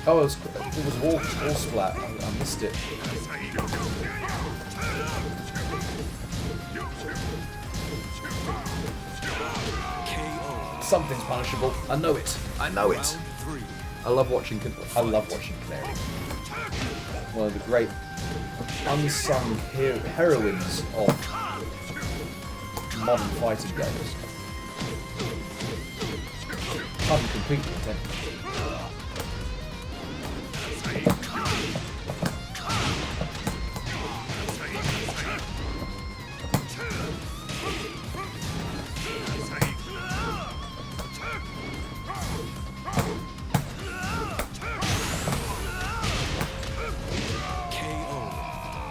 Oh, it was wall splat. I missed it. Something's punishable. I know it. I know it. I love watching Canary. One of the great unsung heroines of modern fighting games. Pun completely intended.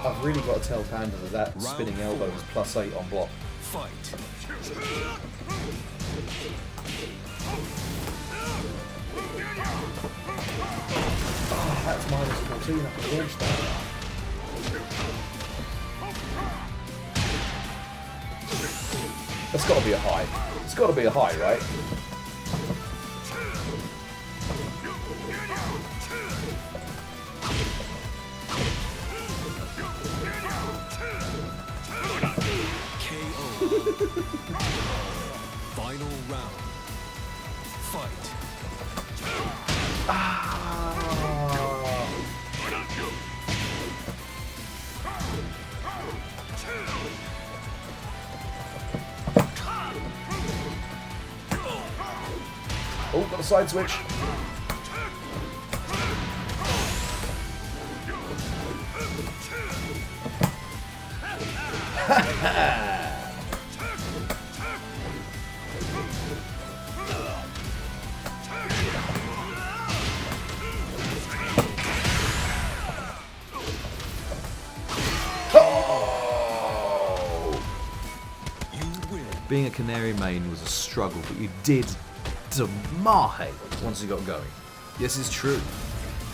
I've really got to tell Panda that spinning elbow is +8 on block. Fight. Oh, that's -14. I can launch that. That's got to be a high. It's got to be a high, right? Final round. Fight. Oh, got a side switch. Being a Canary main was a struggle, but you did Mahe once you got going. This is true.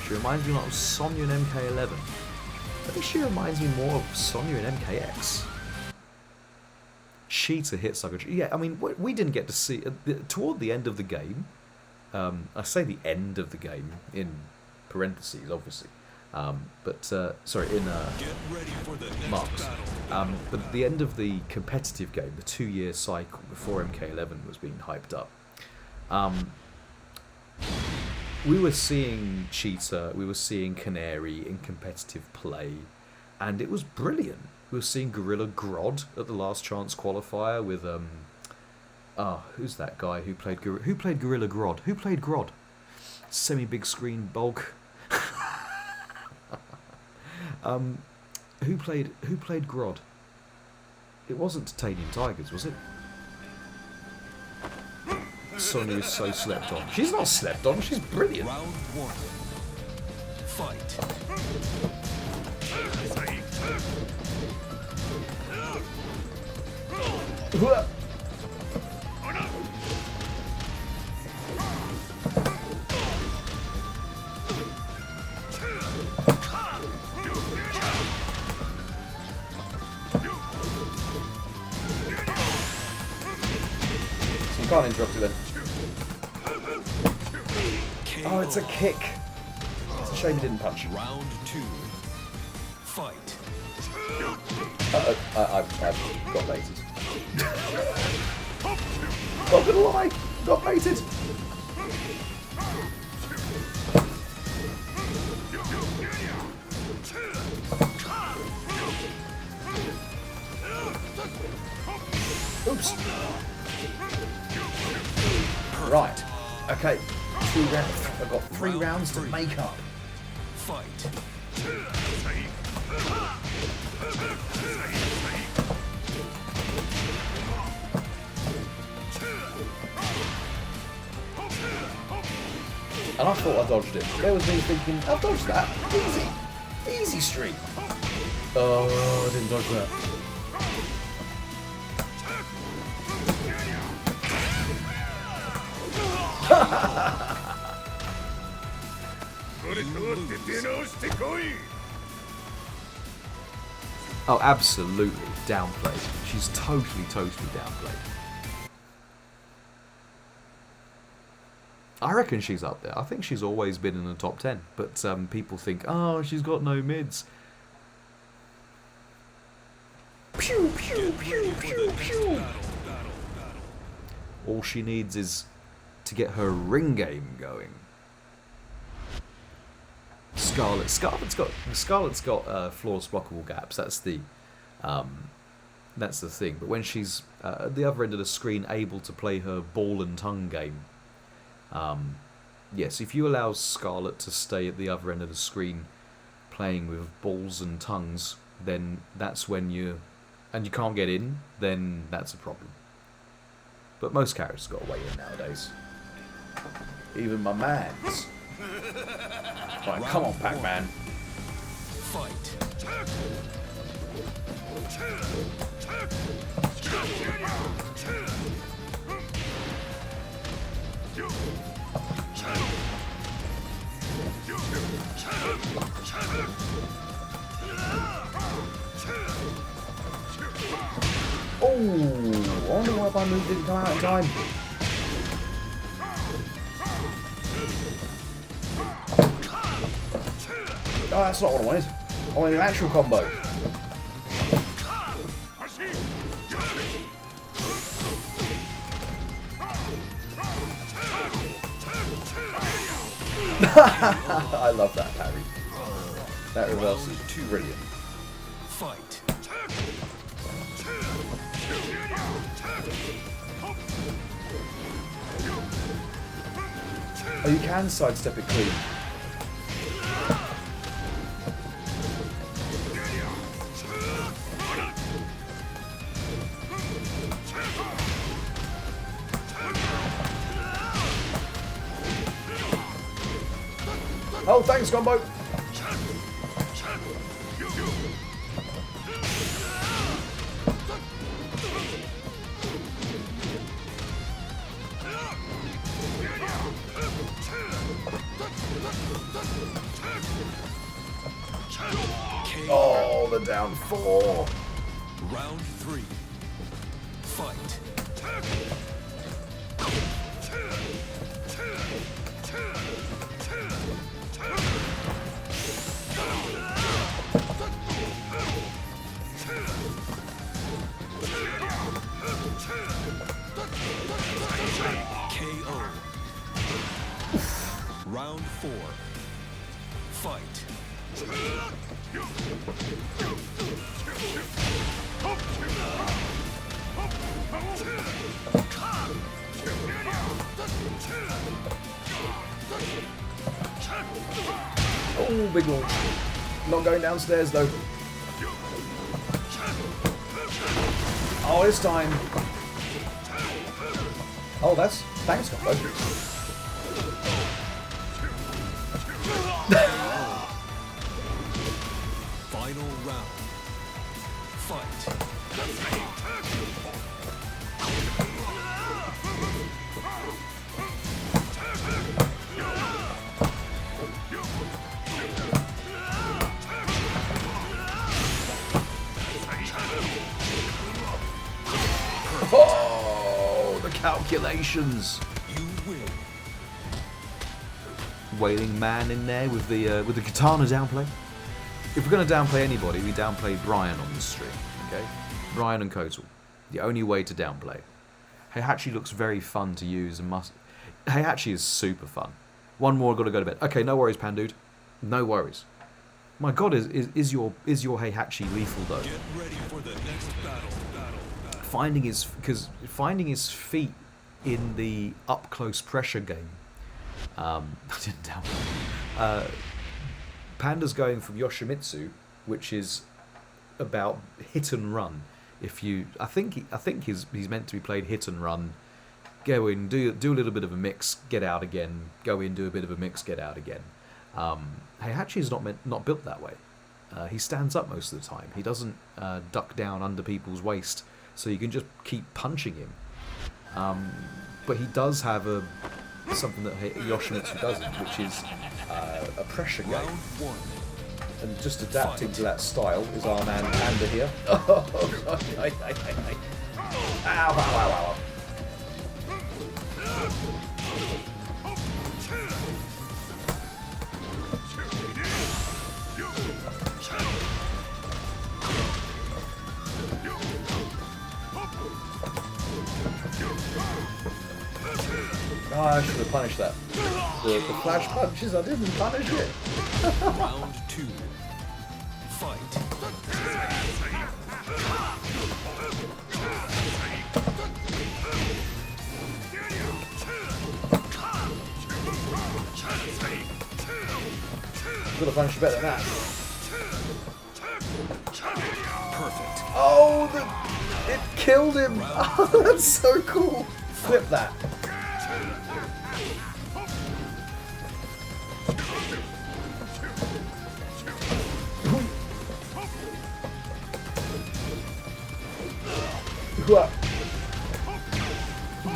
She reminds me a lot of Sonya in MK11. I think she reminds me more of Sonya in MKX. Cheetah hits like a... Yeah, I mean, we didn't get to see... toward the end of the game, I say the end of the game in parentheses, obviously. Sorry, in marks. But at the end of the competitive game, the 2-year cycle before MK11 was being hyped up, we were seeing Cheetah, we were seeing Canary in competitive play, and it was brilliant. We were seeing Gorilla Grodd at the Last Chance qualifier with who's that guy who played Gorilla Grodd? Who played Grodd? Semi-big screen bulk. Who played Grodd? It wasn't Titanium Tigers, was it? Sonya is so slept on. She's not slept on, she's brilliant. Round 1. Fight. You can't interrupt it then. Oh, it's a kick. It's a shame he didn't punch. Round 2. Fight. I've got baited. Not gonna lie, got baited. Oops. Right. Okay. 2 rounds. I've got 3 rounds to make up. Fight. And I thought I dodged it. There was me thinking, I've dodged that. Easy. Easy streak. Oh, I didn't dodge that. Oh, absolutely downplayed. She's totally downplayed. I reckon she's up there. I think she's always been in the top 10. But people think, oh, she's got no mids. Pew, pew, pew, pew, pew. All she needs is to get her ring game going. Scarlet's got flawless blockable gaps. That's the thing. But when she's at the other end of the screen, able to play her ball and tongue game. Yes, if you allow Scarlet to stay at the other end of the screen, playing with balls and tongues, then that's when you can't get in. Then that's a problem. But most characters got a way in nowadays. Even my mans. Right, come on, Pac-Man. Fight. Oh, I wonder why my move didn't come out in time. Oh, that's not what I wanted. I wanted an actual combo. I love that parry. That reverse is brilliant. Fight. Oh, you can sidestep it clean. Oh, thanks, combo. Oh, the down 4. Round 3. Fight. KO. Round 4. Fight. Oh, big launch. Not going downstairs though. Oh, this time. Oh, that's thanks, combo. Final round. Fight. Oh, the calculations. You win. Wailing Man in there with the katana downplay. If we're going to downplay anybody, we downplay Brian on this stream, okay? Brian and Kotal. The only way to downplay. Heihachi looks very fun to use and must... Heihachi is super fun. One more, I've got to go to bed. Okay, no worries, Pandude. No worries. My god, is your Heihachi lethal though? Get ready for the next battle. Finding his feet in the up close pressure game. I didn't downplay. Panda's going from Yoshimitsu, which is about hit and run. I think he's meant to be played hit and run. Go in, do a little bit of a mix, get out again. Go in, do a bit of a mix, get out again. Heihachi is not built that way. He stands up most of the time. He doesn't duck down under people's waist, so you can just keep punching him. But he does have something that Yoshimitsu doesn't, which is a pressure game. Round one. And just adapting to that style is our man Panda here. Oh, ow, ow, ow, ow. Oh, I should have punished that. The flash punches, I didn't punish it. Round two. Fight. Could have punished better than that. Perfect. Oh, it killed him. Oh, that's so cool. Flip that.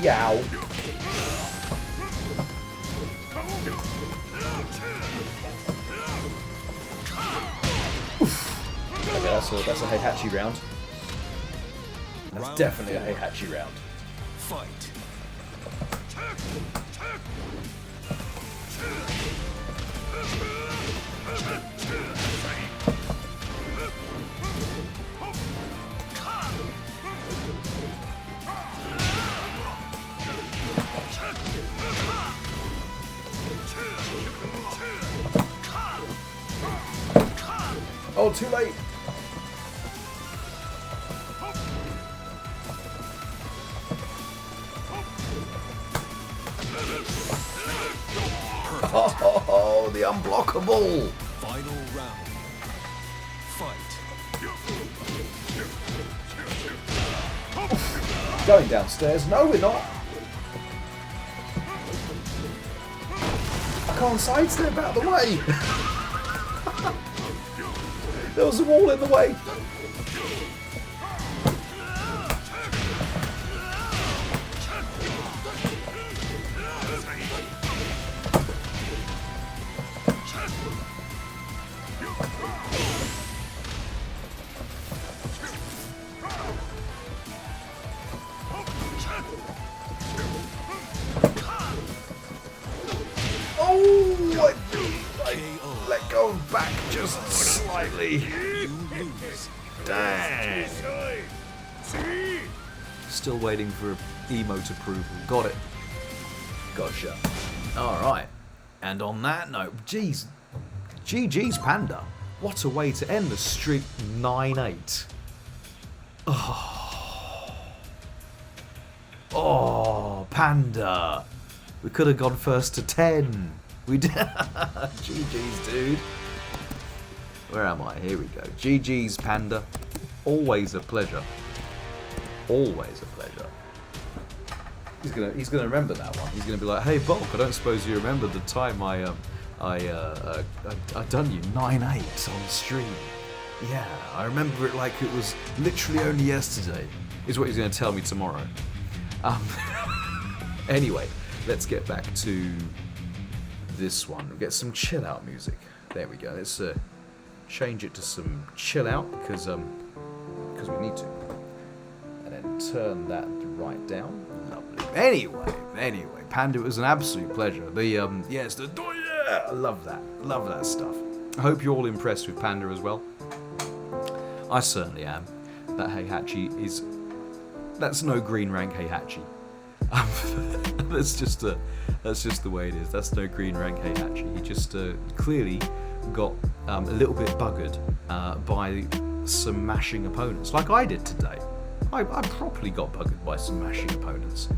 Yow. Okay, that's a Heihachi round. That's Round definitely a four. Heihachi round. Fight. Oh, too late. Oh, the unblockable. Final round. Fight. Going downstairs. No, we're not. I can't sidestep out of the way. There was a wall in the way. Oh, I let go back just slightly. You lose. Dang. Still waiting for emote approval. Got it. Gotcha. Alright. And on that note, geez. GG's Panda. What a way to end the streak 9-8. Oh, Panda. We could have gone first to 10. We did. GG's, dude. Where am I? Here we go. GG's Panda. Always a pleasure. Always a pleasure. He's gonna remember that one. He's gonna be like, hey Bob, I don't suppose you remember the time I done you 9-8 on stream. Yeah, I remember it like it was literally only yesterday. Is what he's gonna tell me tomorrow. Anyway, let's get back to this one. We'll get some chill out music. There we go. Let's change it to some chill out because we need to. And then turn that right down. Lovely. Anyway, Panda, it was an absolute pleasure. Yes, I love that stuff. I hope you're all impressed with Panda as well. I certainly am. That HEIHACHI that's no green rank HEIHACHI. That's just the way it is. That's no green rank HEIHACHI. He just clearly got a little bit buggered by some mashing opponents, like I did today. I properly got buggered by some mashing opponents.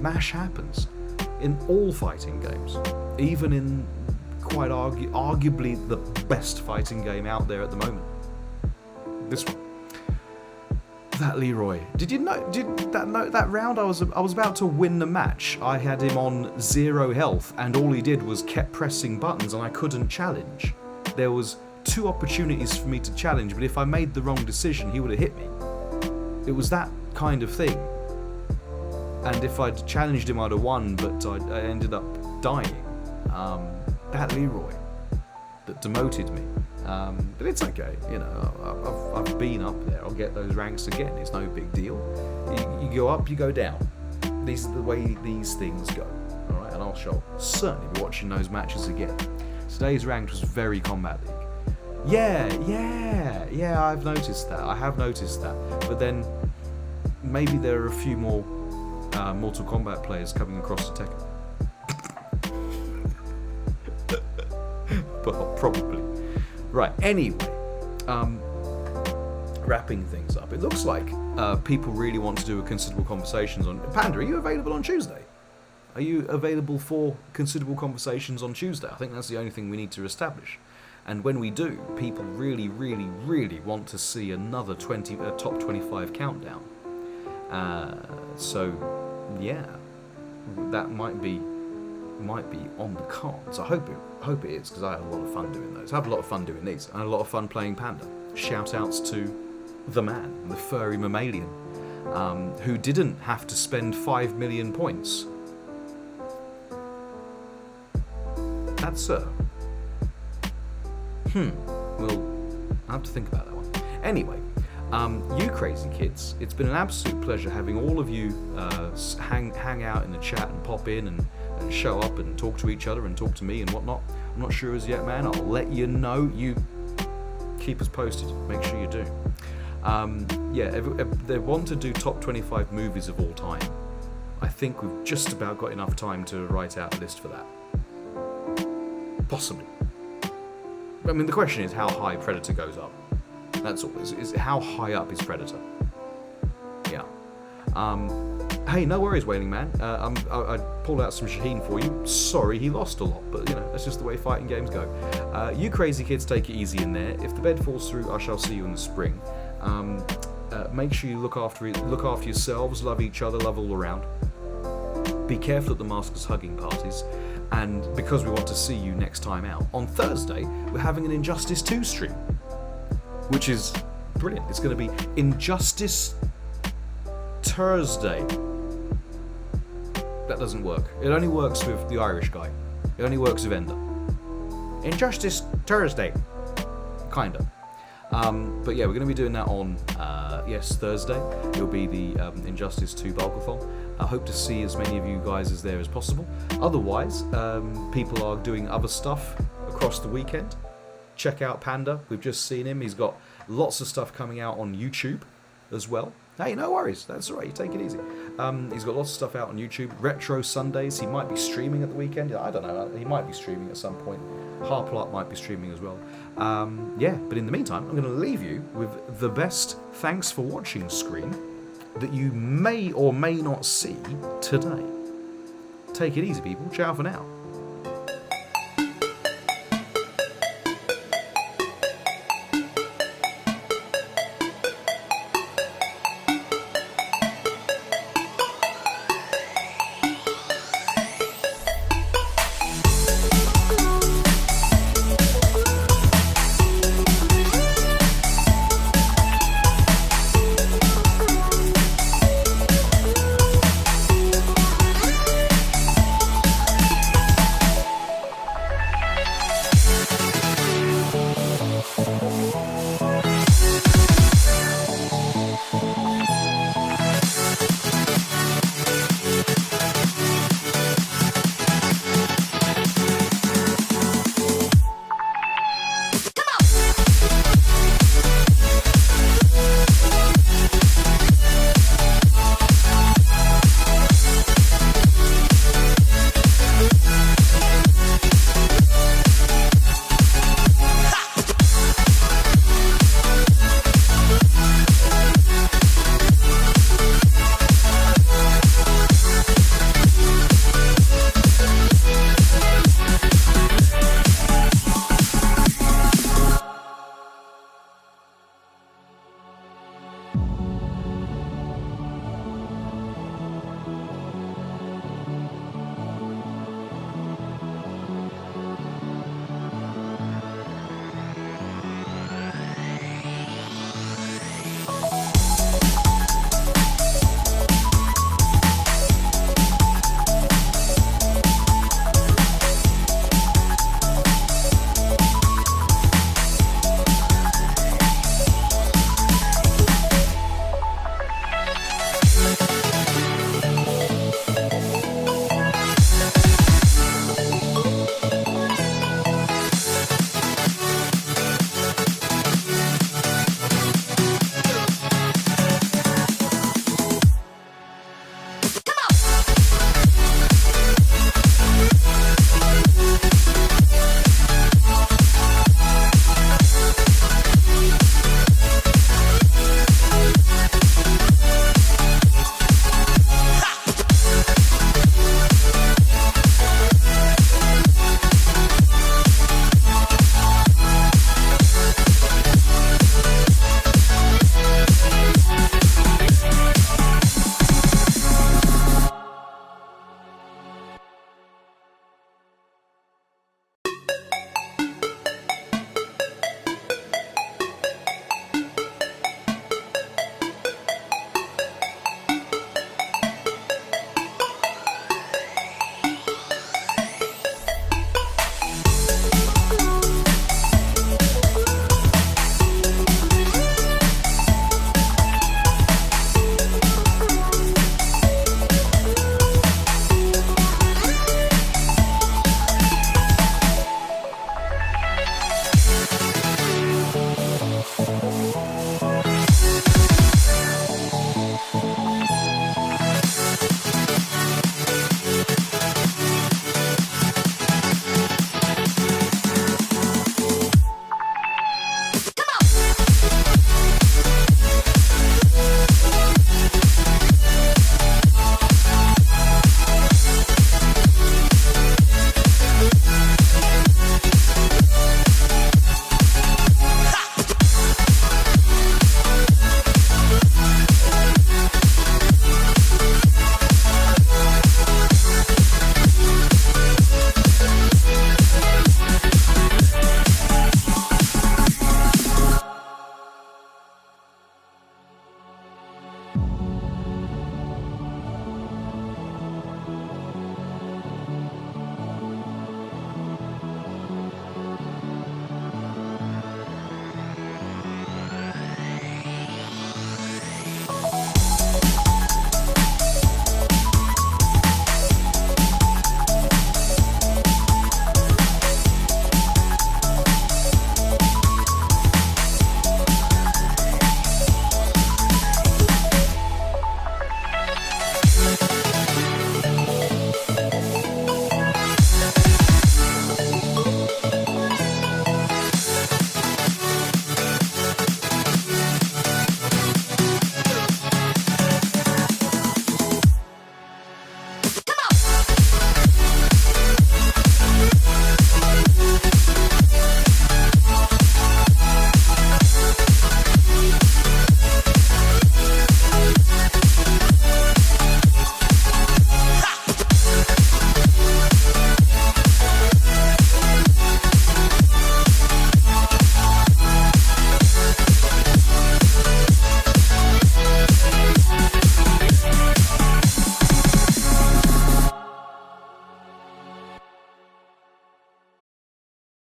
Mash happens in all fighting games, even in quite arguably the best fighting game out there at the moment. This one. That Leroy. Did you know? That round I was about to win the match. I had him on 0 health, and all he did was kept pressing buttons, and I couldn't challenge. There was 2 opportunities for me to challenge, but if I made the wrong decision, he would have hit me. It was that kind of thing. And if I'd challenged him, I'd have won, but I ended up dying. That Leroy that demoted me. But it's okay, you know, I've been up there, I'll get those ranks again, it's no big deal. You go up, you go down. These are the way these things go, alright, and I shall certainly be watching those matches again. Today's ranked was very Kombat League. Yeah, I've noticed that, I have noticed that, but then maybe there are a few more Mortal Kombat players coming across the Tekken. But probably. Right, anyway, wrapping things up. It looks like people really want to do a considerable conversations on... Panda, are you available on Tuesday? Are you available for considerable conversations on Tuesday? I think that's the only thing we need to establish. And when we do, people really, really, really want to see another top 25 countdown. So, yeah, that might be on the cards. I hope it is, because I had a lot of fun doing those. I have a lot of fun doing these. I had a lot of fun playing Panda. Shout outs to the man, the furry mammalian, who didn't have to spend 5 million points. That's well, I have to think about that one. Anyway, you crazy kids, it's been an absolute pleasure having all of you hang out in the chat and pop in and show up and talk to each other and talk to me and whatnot. I'm not sure as yet, man. I'll let you know. You keep us posted. Make sure you do. They want to do top 25 movies of all time. I think we've just about got enough time to write out a list for that. Possibly. I mean, the question is how high Predator goes up. That's all. Is how high up is Predator? Yeah. Hey, no worries, Wailing Man. I pulled out some Shaheen for you. Sorry, he lost a lot, but you know that's just the way fighting games go. You crazy kids, take it easy in there. If the bed falls through, I shall see you in the spring. Make sure you look after yourselves, love each other, love all around. Be careful at the maskers hugging parties, and because we want to see you next time out on Thursday, we're having an Injustice 2 stream, which is brilliant. It's going to be Injustice Thursday. That doesn't work. It only works with the Irish guy. It only works with Ender. Injustice Thursday. Kinda. But yeah, we're going to be doing that on, Thursday. It'll be the Injustice 2 Bulkathon. I hope to see as many of you guys as there as possible. Otherwise, people are doing other stuff across the weekend. Check out Panda. We've just seen him. He's got lots of stuff coming out on YouTube as well. Hey, no worries. That's all right. You take it easy. He's got lots of stuff out on YouTube. Retro Sundays. He might be streaming at the weekend. I don't know. He might be streaming at some point. Harplot might be streaming as well. But in the meantime, I'm going to leave you with the best thanks for watching screen that you may or may not see today. Take it easy, people. Ciao for now.